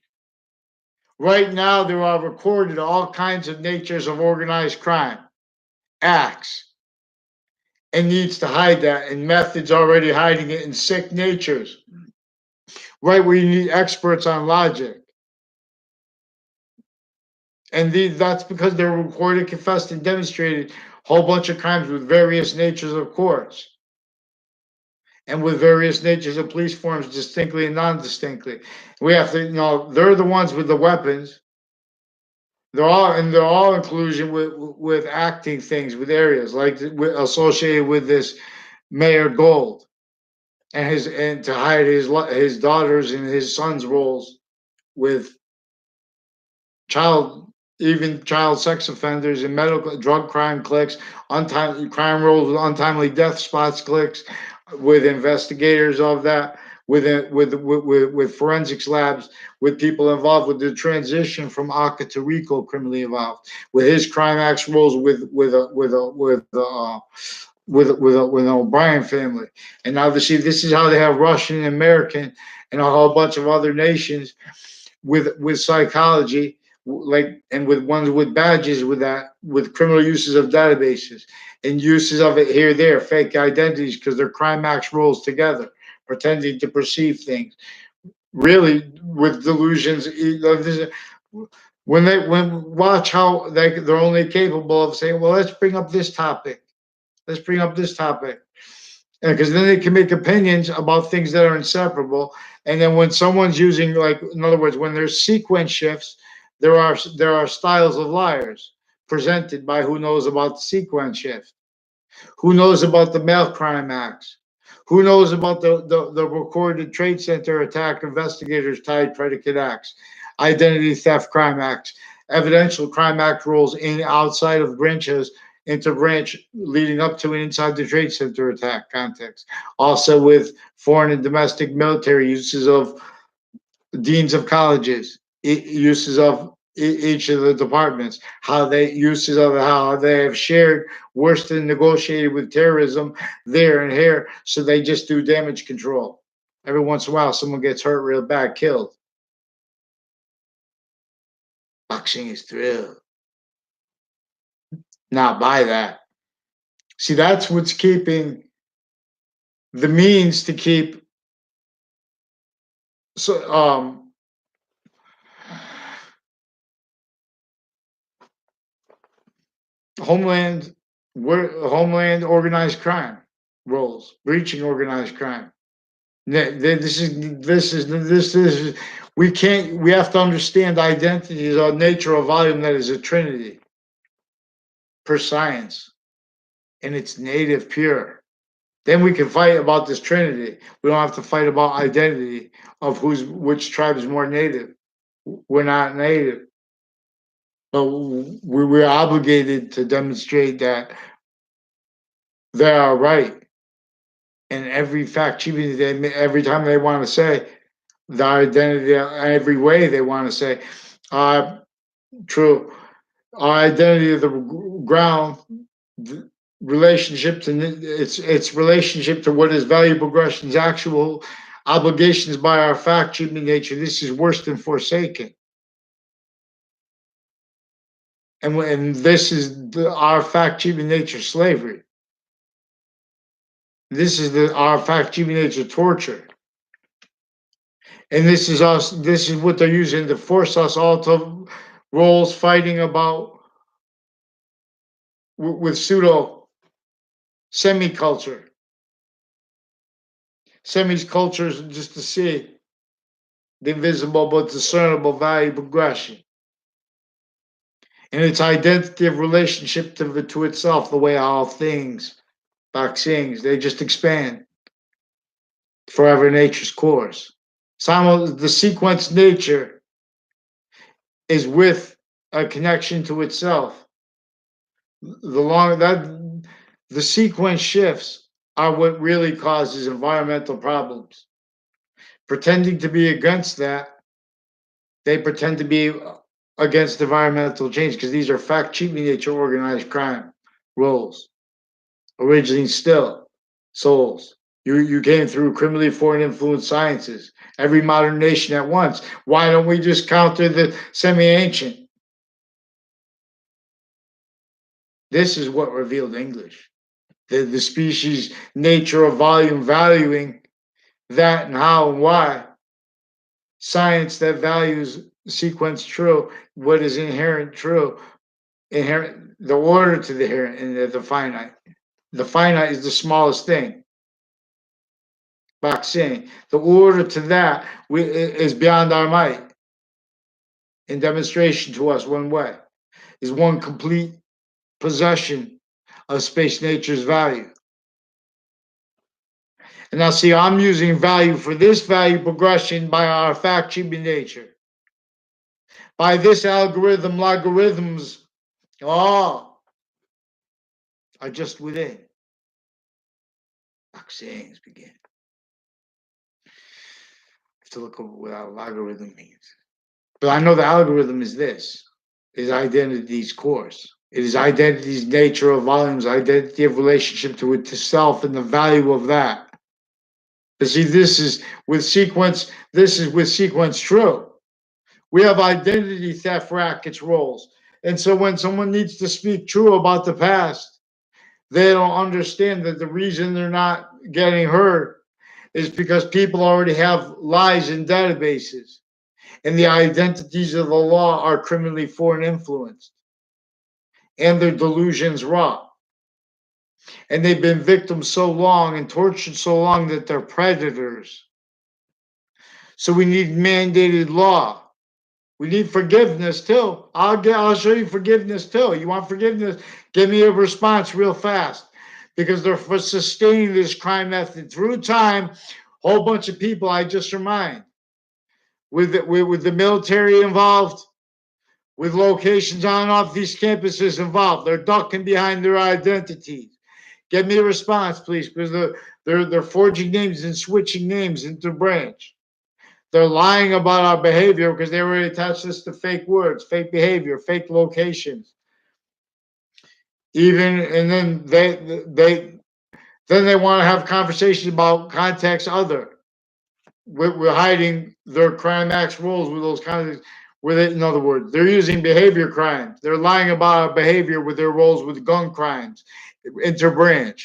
Right now, there are recorded all kinds of natures of organized crime acts and needs to hide that, and methods already hiding it in sick natures, right where you need experts on logic. And that's because they're recorded, confessed, and demonstrated a whole bunch of crimes with various natures of courts and with various natures of police forms, distinctly and non-distinctly. We have to, they're the ones with the weapons. They're all inclusion with acting things, with areas like associated with this Mayor Gold and to hide his daughters and his sons' roles with child even child sex offenders and medical drug crime clicks, untimely crime rolls with untimely death spots clicks, with investigators of that, with forensics labs, with people involved with the transition from ACA to RICO, criminally involved, with his crime acts rolls with an O'Brien family. And obviously, this is how they have Russian, American, and a whole bunch of other nations with psychology, and with ones with badges with that, with criminal uses of databases and uses of it here, there, fake identities because they're crime acts rolls together, pretending to perceive things. Really, with delusions, when watch how they're only capable of saying, well, let's bring up this topic. Let's bring up this topic. Because then they can make opinions about things that are inseparable. And then when someone's using, like, in other words, when there's sequence shifts, there are styles of liars presented by who knows about the sequence shift, who knows about the mail crime acts, who knows about the recorded trade center attack investigators tied predicate acts, identity theft crime acts, evidential crime act rules in outside of branches into branch leading up to and inside the trade center attack context. Also with foreign and domestic military uses of deans of colleges, uses of each of the departments, how they have shared worse than negotiated with terrorism there and here, so they just do damage control. Every once in a while, someone gets hurt real bad, killed. Boxing is thrill. Not buy that. See, that's what's keeping the means to keep so homeland homeland organized crime roles, breaching organized crime. This is we have to understand identity is a nature of volume that is a trinity per science, and it's native pure. Then we can fight about this trinity. We don't have to fight about identity of which tribe is more native. We're not native, but we're obligated to demonstrate that they are right. And every fact cheating every time they want to say the identity, every way they want to say, uh, true, our identity of the ground, the relationship to its relationship to what is value progression's actual obligations by our fact cheating nature. This is worse than forsaken. And this is our fact-cheating nature slavery. This is our fact-cheating nature torture. And this is us. This is what they're using to force us all to roles fighting about with pseudo semi-culture. Semi-culture is just to see the invisible but discernible value progression and its identity of relationship to itself, the way all things, vaccines, they just expand forever nature's course. The sequence nature is with a connection to itself. The sequence shifts are what really causes environmental problems. Pretending to be against that, they pretend to be against environmental change because these are fact-cheating nature organized crime roles. Originally still souls. You came through criminally foreign influence sciences. Every modern nation at once. Why don't we just counter the semi-ancient? This is what revealed English. The species nature of volume valuing that and how and why. Science that values sequence true, what is inherent true, inherent the order to the inherent and the finite. The finite is the smallest thing. Vaccine. The order to that is beyond our might. In demonstration to us one way is one complete possession of space nature's value. And now see, I'm using value for this value progression by our fact-cheating nature. By this algorithm, logarithms, are just within. Vaccines begin. I have to look over what our logarithm means. But I know the algorithm is this, is identity's course. It is identity's nature of volumes, identity of relationship to self and the value of that. But see, this is with sequence true. We have identity theft rackets roles. And so when someone needs to speak true about the past, they don't understand that the reason they're not getting heard is because people already have lies in databases. And the identities of the law are criminally foreign influenced. And their delusions raw. And they've been victims so long and tortured so long that they're predators. So we need mandated law. We need forgiveness too. I'll show you forgiveness too. You want forgiveness? Give me a response real fast. Because they're for sustaining this crime method through time. Whole bunch of people I just remind. With the military involved, with locations on and off these campuses involved. They're ducking behind their identities. Get me a response, please, because they're forging names and switching names into branch. They're lying about our behavior because they already attached us to fake words, fake behavior, fake locations. Even and then they want to have conversations about context other. We're hiding their crime acts rules with those kinds of where they, in other words, they're using behavior crimes. They're lying about our behavior with their roles with gun crimes, interbranch.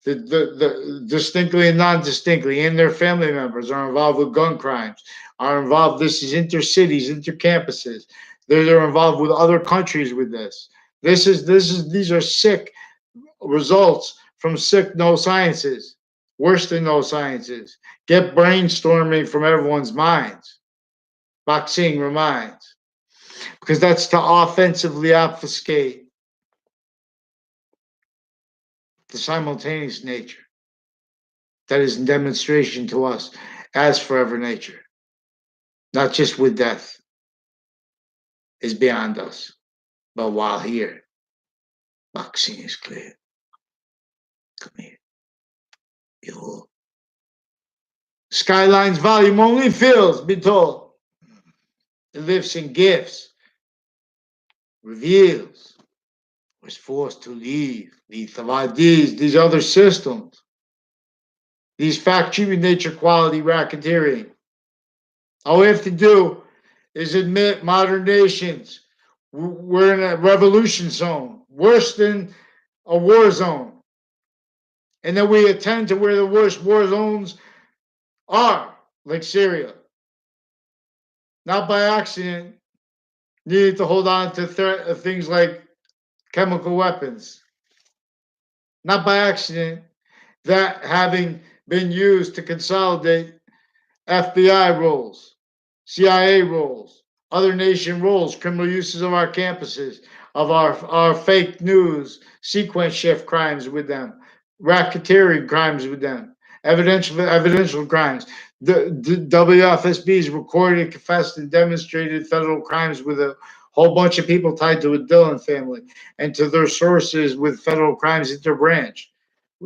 The distinctly and non-distinctly, and their family members are involved with gun crimes, are involved. This is intercities, intercampuses. They're involved with other countries with this. These are sick results from sick no sciences, worse than no sciences. Get brainstorming from everyone's minds. Boxing reminds. Because that's to offensively obfuscate the simultaneous nature that is in demonstration to us as forever nature, not just with death, is beyond us, but while here, boxing is clear. Come here. Behold. Skyline's volume only fills, be told. It lifts and gifts, reveals, was forced to leave these other systems, these fact-cheating nature quality racketeering. All we have to do is admit modern nations We're in a revolution zone, worse than a war zone. And then we attend to where the worst war zones are, like Syria. Not by accident, needed to hold on to things like chemical weapons. Not by accident, that having been used to consolidate FBI roles, CIA roles, other nation roles, criminal uses of our campuses, of our fake news, sequence shift crimes with them, racketeering crimes with them, evidential crimes. The WFSB's recorded, confessed, and demonstrated federal crimes with a whole bunch of people tied to the Dillon family and to their sources with federal crimes interbranch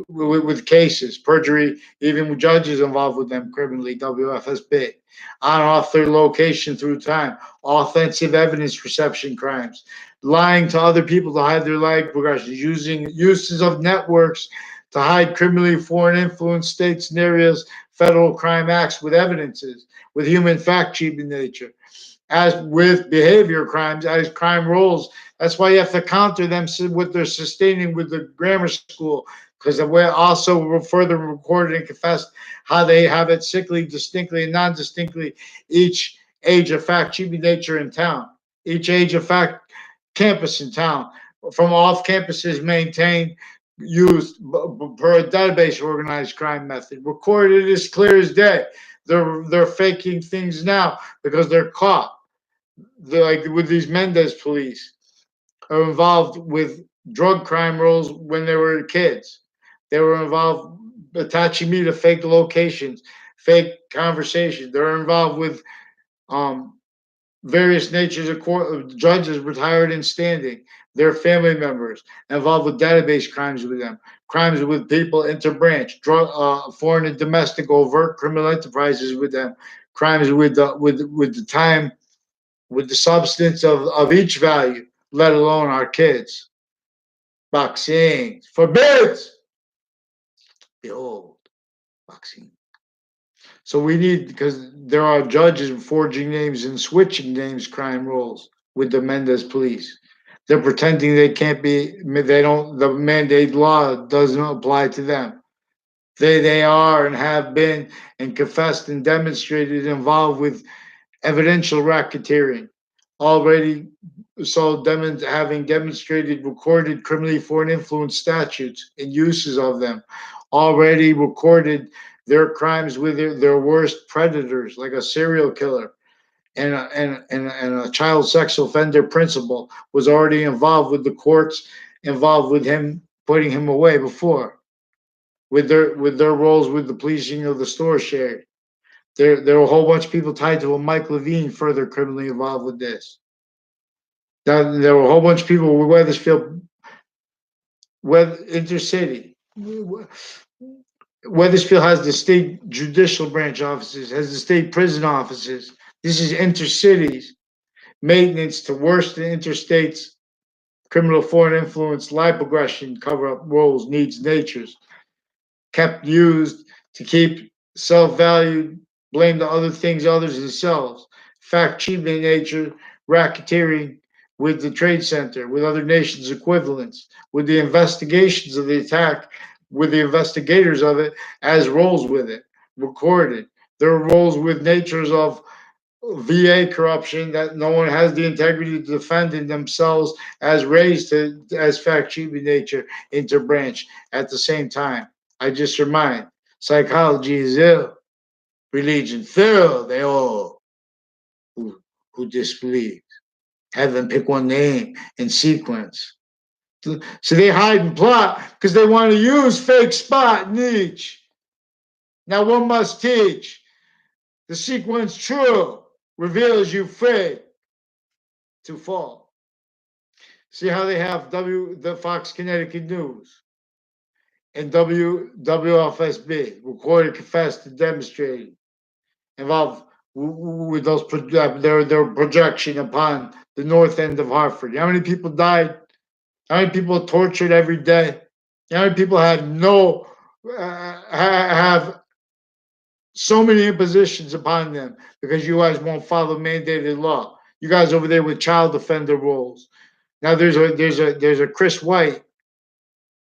with cases, perjury, even with judges involved with them criminally, WFSB, on off their location through time, offensive evidence reception crimes, lying to other people to hide their lag progressions, using uses of networks to hide criminally foreign influence states and areas, federal crime acts with evidences, with human fact cheating nature as with behavior crimes, as crime rolls. That's why you have to counter them with their sustaining with the grammar school, because we also further recorded and confessed how they have it sickly, distinctly, and non-distinctly each age of fact cheating nature in town, each age of fact campus in town, from off campuses maintained used per a database organized crime method, recorded as clear as day. They're faking things now because they're caught like with these Mendez police are involved with drug crime rolls when they were kids. They were involved attaching me to fake locations, fake conversations. They're involved with um, various natures of court judges retired and standing, their family members involved with database crimes with them, crimes with people interbranch, drug, foreign and domestic overt criminal enterprises with them, crimes with the time with the substance of each value, let alone our kids. Vaccines forbids. Behold, vaccine. So we need because there are judges forging names and switching names, crime rolls with the Mendez police. They're pretending they can't be. They don't. The mandate law doesn't apply to them. They are and have been and confessed and demonstrated involved with evidential racketeering already having demonstrated recorded criminally foreign influence statutes and uses of them already recorded their crimes with their worst predators like a serial killer and a child sex offender principal was already involved with the courts involved with him putting him away before with their roles with the policing of the store shared there were a whole bunch of people tied to a Mike Levine further criminally involved with this. There were a whole bunch of people with Weathersfield, intercity. Weathersfield has the state judicial branch offices, has the state prison offices. This is intercities, maintenance to worse than interstates, criminal foreign influence, life progression, cover up roles, needs, natures. Kept used to keep self-valued, blame to other things, others themselves. Fact cheating nature, racketeering with the Trade Center, with other nations' equivalents, with the investigations of the attack, with the investigators of it as roles with it, recorded. There are roles with natures of VA corruption that no one has the integrity to defend in themselves as raised to as fact cheating nature interbranch at the same time. I just remind psychology is ill, religion filled. They all who disbelieve. Have them pick one name in sequence. So they hide and plot because they want to use fake spot niche. Now one must teach. The sequence true reveals you fake to fall. See how they have the Fox Connecticut News and WFSB recorded, confessed, and demonstrated involved with those their projection upon the north end of Hartford. How many people died? How many people tortured every day? How many people had no have so many impositions upon them because you guys won't follow mandated law? You guys over there with child offender roles. Now there's a Chris White.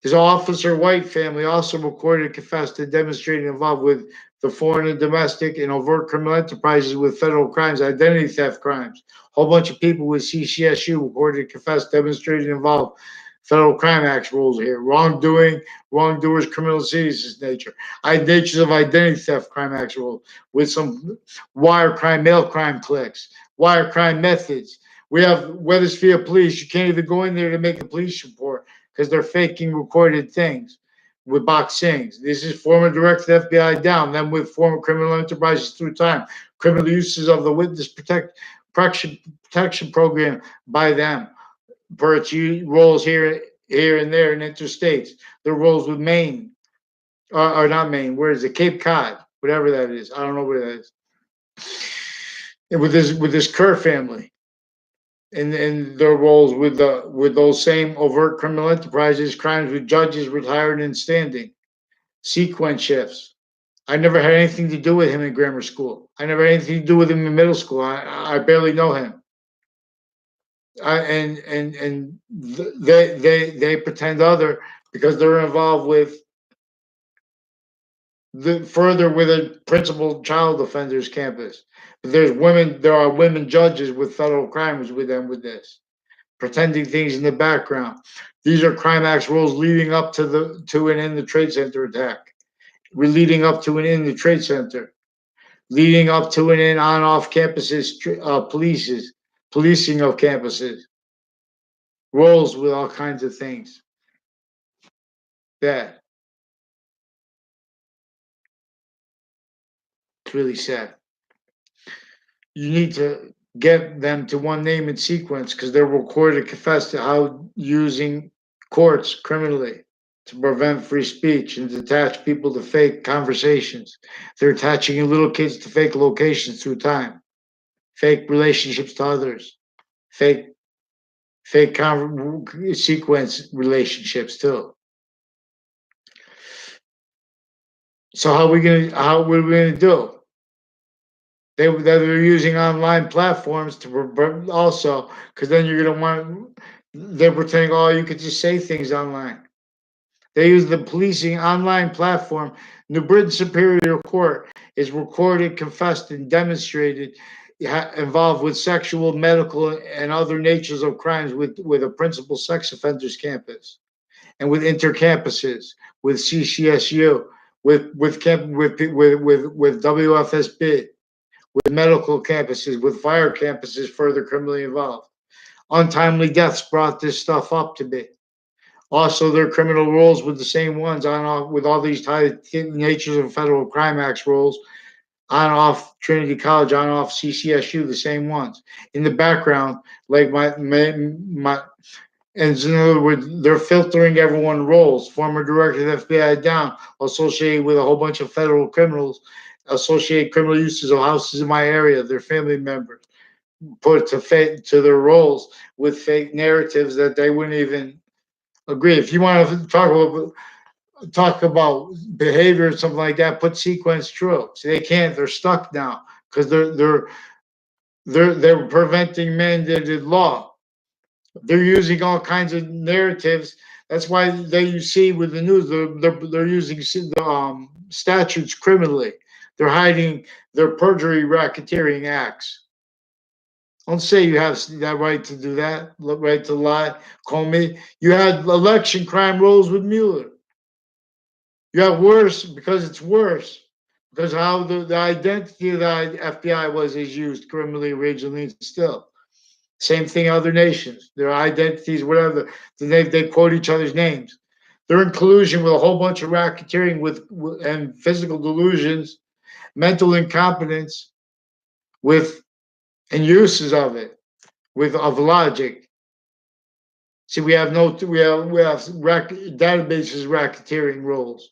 His Officer White family also recorded, confessed, and demonstrated involved with the foreign and domestic and overt criminal enterprises with federal crimes, identity theft crimes. A whole bunch of people with CCSU recorded, confessed, demonstrated involved Federal Crime Acts rules here. Wrongdoing, wrongdoers, criminal seriousness nature. Natures of identity theft crime acts rule with some wire crime, mail crime clicks, wire crime methods. We have Wethersfield Police. You can't even go in there to make a police report because they're faking recorded things with box sings. This is former director FBI down, then with former criminal enterprises through time, criminal uses of the witness protection program by them, per its roles here and there in interstates. Their roles with Maine, or not Maine, where is it? Cape Cod, whatever that is. I don't know where that is. And with this Kerr family in their roles with those same overt criminal enterprises, crimes with judges retired and standing, sequence shifts. I never had anything to do with him in grammar school. I never had anything to do with him in middle school. I barely know him. And they pretend other because they're involved with further with a principal child offenders campus. But there are women judges with federal crimes with them with this, pretending things in the background. These are crime acts rules leading up to and in the Trade Center attack. We're leading up to and in the Trade Center, leading up to and in on off campuses, policing of campuses, roles with all kinds of things. That it's really sad. You need to get them to one name and sequence because they're recorded, confess to how using courts criminally to prevent free speech and to attach people to fake conversations. They're attaching little kids to fake locations through time, fake relationships to others, fake sequence relationships too. So what are we gonna do? They're using online platforms to also because then you're gonna want they're pretending oh you could just say things online. They use the policing online platform. New Britain Superior Court is recorded, confessed, and demonstrated involved with sexual, medical, and other natures of crimes with a principal sex offenders campus and with intercampuses, with CCSU, with WFSB, with medical campuses, with fire campuses further criminally involved. Untimely deaths brought this stuff up to be. Also, their criminal rules with the same ones on off with all these natures of federal crime acts rules on off Trinity College, on off CCSU, the same ones. In the background, like my and in other words, they're filtering everyone roles. Former director of the FBI down, associated with a whole bunch of federal criminals, associate criminal uses of houses in my area, their family members, put to their roles with fake narratives that they wouldn't even agree. If you want to talk about behavior or something like that, put sequence true. So they can't. They're stuck now because they're preventing mandated law. They're using all kinds of narratives. That's why you see with the news they're using the statutes criminally. They're hiding their perjury racketeering acts. Don't say you have that right to do that, right to lie. Call me. You had election crime rules with Mueller. You have worse because it's worse. Because how the identity of the FBI is used criminally originally and still. Same thing other nations. Their identities, whatever, they quote each other's names. They're in collusion with a whole bunch of racketeering and physical delusions, mental incompetence, with and uses of it, of logic. See, we have databases racketeering rules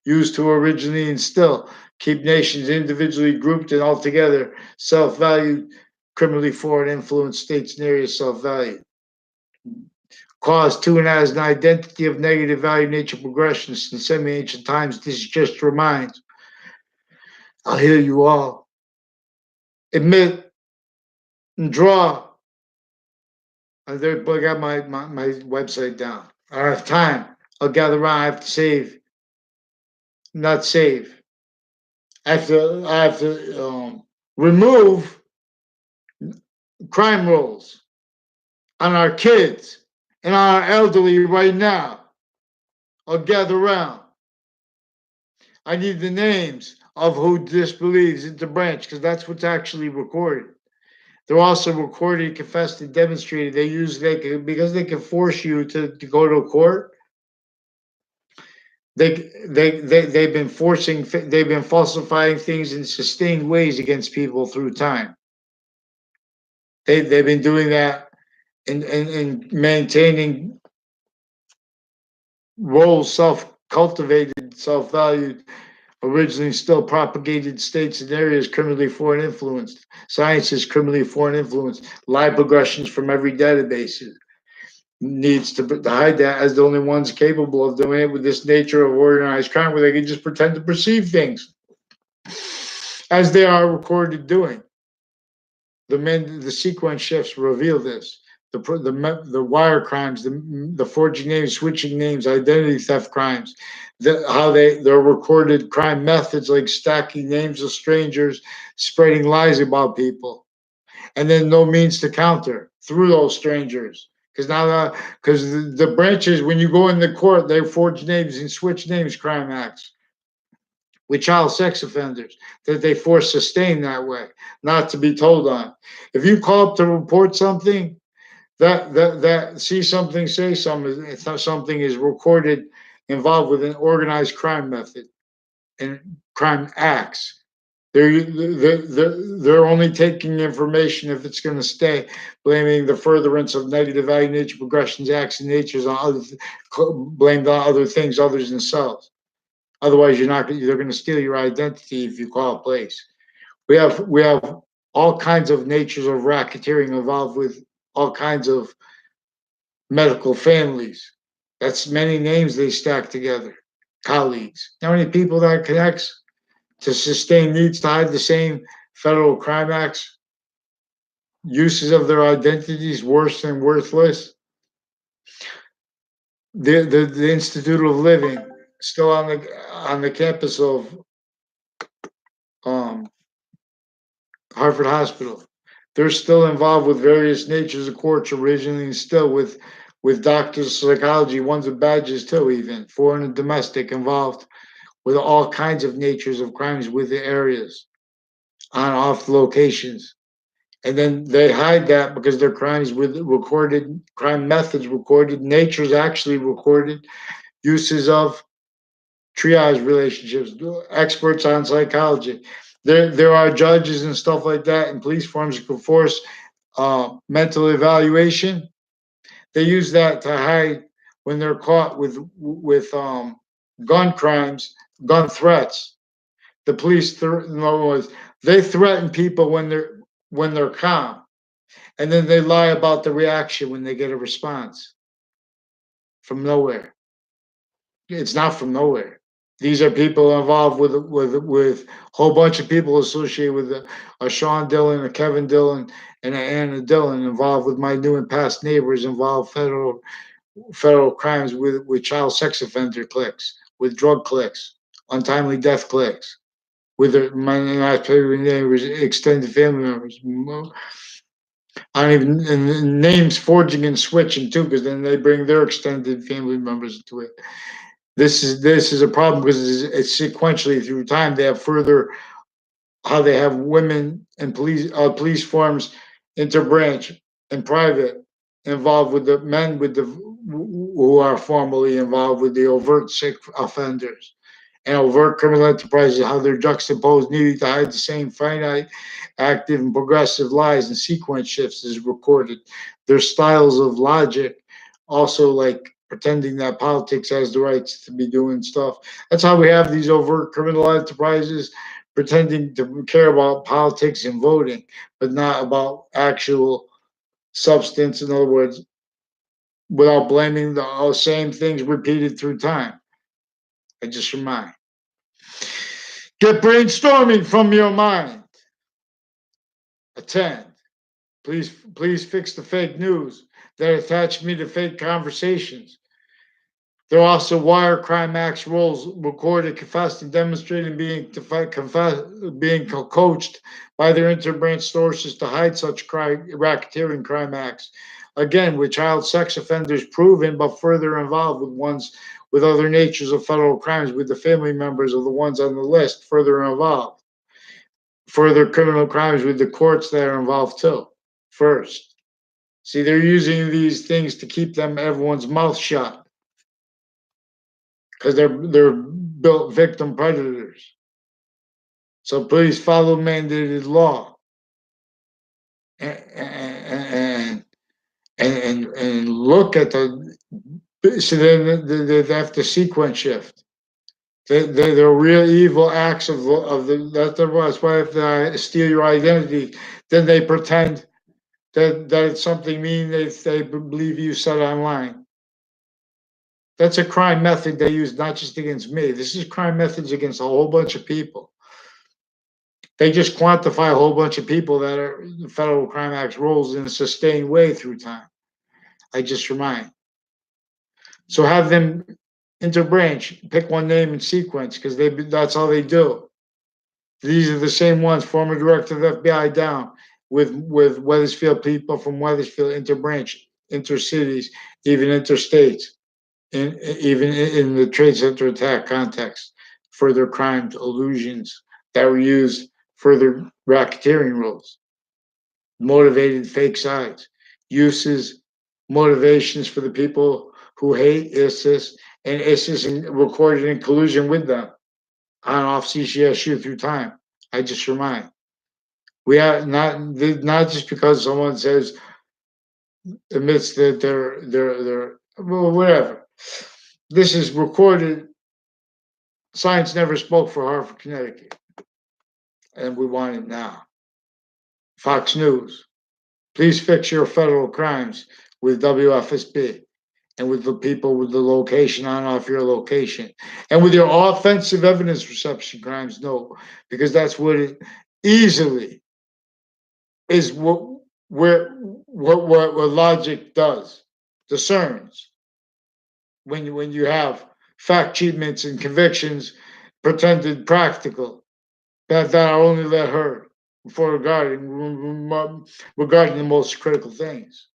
used to originally instill, keep nations individually grouped and altogether self-valued, criminally foreign influence states and areas self-value. Cause two and as an identity of negative value nature progression since semi-ancient times. This just reminds. I'll hear you all. Admit draw. I got my website down. I have time. I'll gather around. I have to save, not save. I have to remove crime rolls on our kids and on our elderly right now. I'll gather around. I need the names of who disbelieves into branch because that's what's actually recorded. They're also recorded, confessed, and demonstrated. Because they can force you to go to court. They've been falsifying things in sustained ways against people through time. They've been doing that in maintaining roles, self-cultivated, self-valued, originally still propagated states and areas criminally foreign influenced. Science is criminally foreign influenced. Lie progressions from every database needs to hide that as the only ones capable of doing it with this nature of organized crime where they can just pretend to perceive things as they are recorded doing. The sequence shifts reveal this. The wire crimes, the forging names, switching names, identity theft crimes, they're recorded crime methods like stacking names of strangers, spreading lies about people, and then no means to counter through those strangers. Because the branches, when you go in the court, they forge names and switch names, crime acts with child sex offenders that they force sustain that way, not to be told on. If you call up to report something, that see something, say something, something is recorded involved with an organized crime method and crime acts. They're only taking information if it's going to stay, blaming the furtherance of negative value, nature, progressions, acts, and natures on other, blamed on other things other than themselves. Otherwise, they're going to steal your identity if you call a place. We have all kinds of natures of racketeering involved with all kinds of medical families. That's many names they stack together. Colleagues. How many people that connects to sustain needs to hide the same federal crime acts, uses of their identities worse than worthless. The Institute of Living still on the campus of um, Harvard Hospital. They're still involved with various natures of courts originally and still with doctors of psychology, ones with badges too, even foreign and domestic involved with all kinds of natures of crimes with the areas on off locations. And then they hide that because their crimes with recorded crime methods recorded, nature's actually recorded, uses of triage relationships, experts on psychology. There are judges and stuff like that and police forms that can force mental evaluation. They use that to hide when they're caught with gun crimes, gun threats. The police, in other words, they threaten people when they're calm, and then they lie about the reaction when they get a response from nowhere. It's not from nowhere. These are people involved with a whole bunch of people associated with a Sean Dillon, a Kevin Dillon, and an Anna Dillon involved with my new and past neighbors involved federal crimes with child sex offender clicks, with drug clicks, untimely death clicks, with my neighbors, extended family members. I don't even and names forging and switching too, because then they bring their extended family members into it. This is a problem because it's sequentially through time. They have further how they have women and police forms interbranch and private involved with the men who are formally involved with the overt sick offenders and overt criminal enterprises, how they're juxtaposed, needing to hide the same finite, active, and progressive lies and sequence shifts is recorded. Their styles of logic, also like pretending that politics has the rights to be doing stuff. That's how we have these overt criminal enterprises pretending to care about politics and voting, but not about actual substance. In other words, without blaming the same things repeated through time. I just remind. Get brainstorming from your mind. Attend. Please fix the fake news that attach me to fake conversations. There are also wire crime acts roles recorded, confessed, and demonstrated being coached by their interbranch sources to hide such racketeering crime acts. Again, with child sex offenders proven but further involved with ones with other natures of federal crimes, with the family members of the ones on the list further involved. Further criminal crimes with the courts that are involved too. First. See, they're using these things to keep them everyone's mouth shut because they're built victim predators. So please follow mandated law and and look at the so then they have to sequence shift. The real evil acts of the that's why if they steal your identity, then they pretend that it's something mean they believe you said online. That's a crime method they use not just against me. This is crime methods against a whole bunch of people. They just quantify a whole bunch of people that are the federal crime acts roles in a sustained way through time. I just remind. So have them interbranch, pick one name and sequence because that's all they do. These are the same ones, former director of the FBI down with Weathersfield people from Weathersfield interbranch, intercities, even interstates, even in the Trade Center attack context, further crimes, illusions that were used, further racketeering rules, motivated fake sides, uses, motivations for the people who hate ISIS, and ISIS recorded in collusion with them on off CCSU through time. I just remind. We are not just because someone says admits that they're well, whatever. This is recorded. Science never spoke for Hartford, Connecticut, and we want it now. Fox News, please fix your federal crimes with WFSB and with the people with the location on off your location and with your offensive evidence reception crimes. No, because that's what it easily is what logic does discerns when you have fact treatments and convictions pretended practical that are only let heard before regarding the most critical things.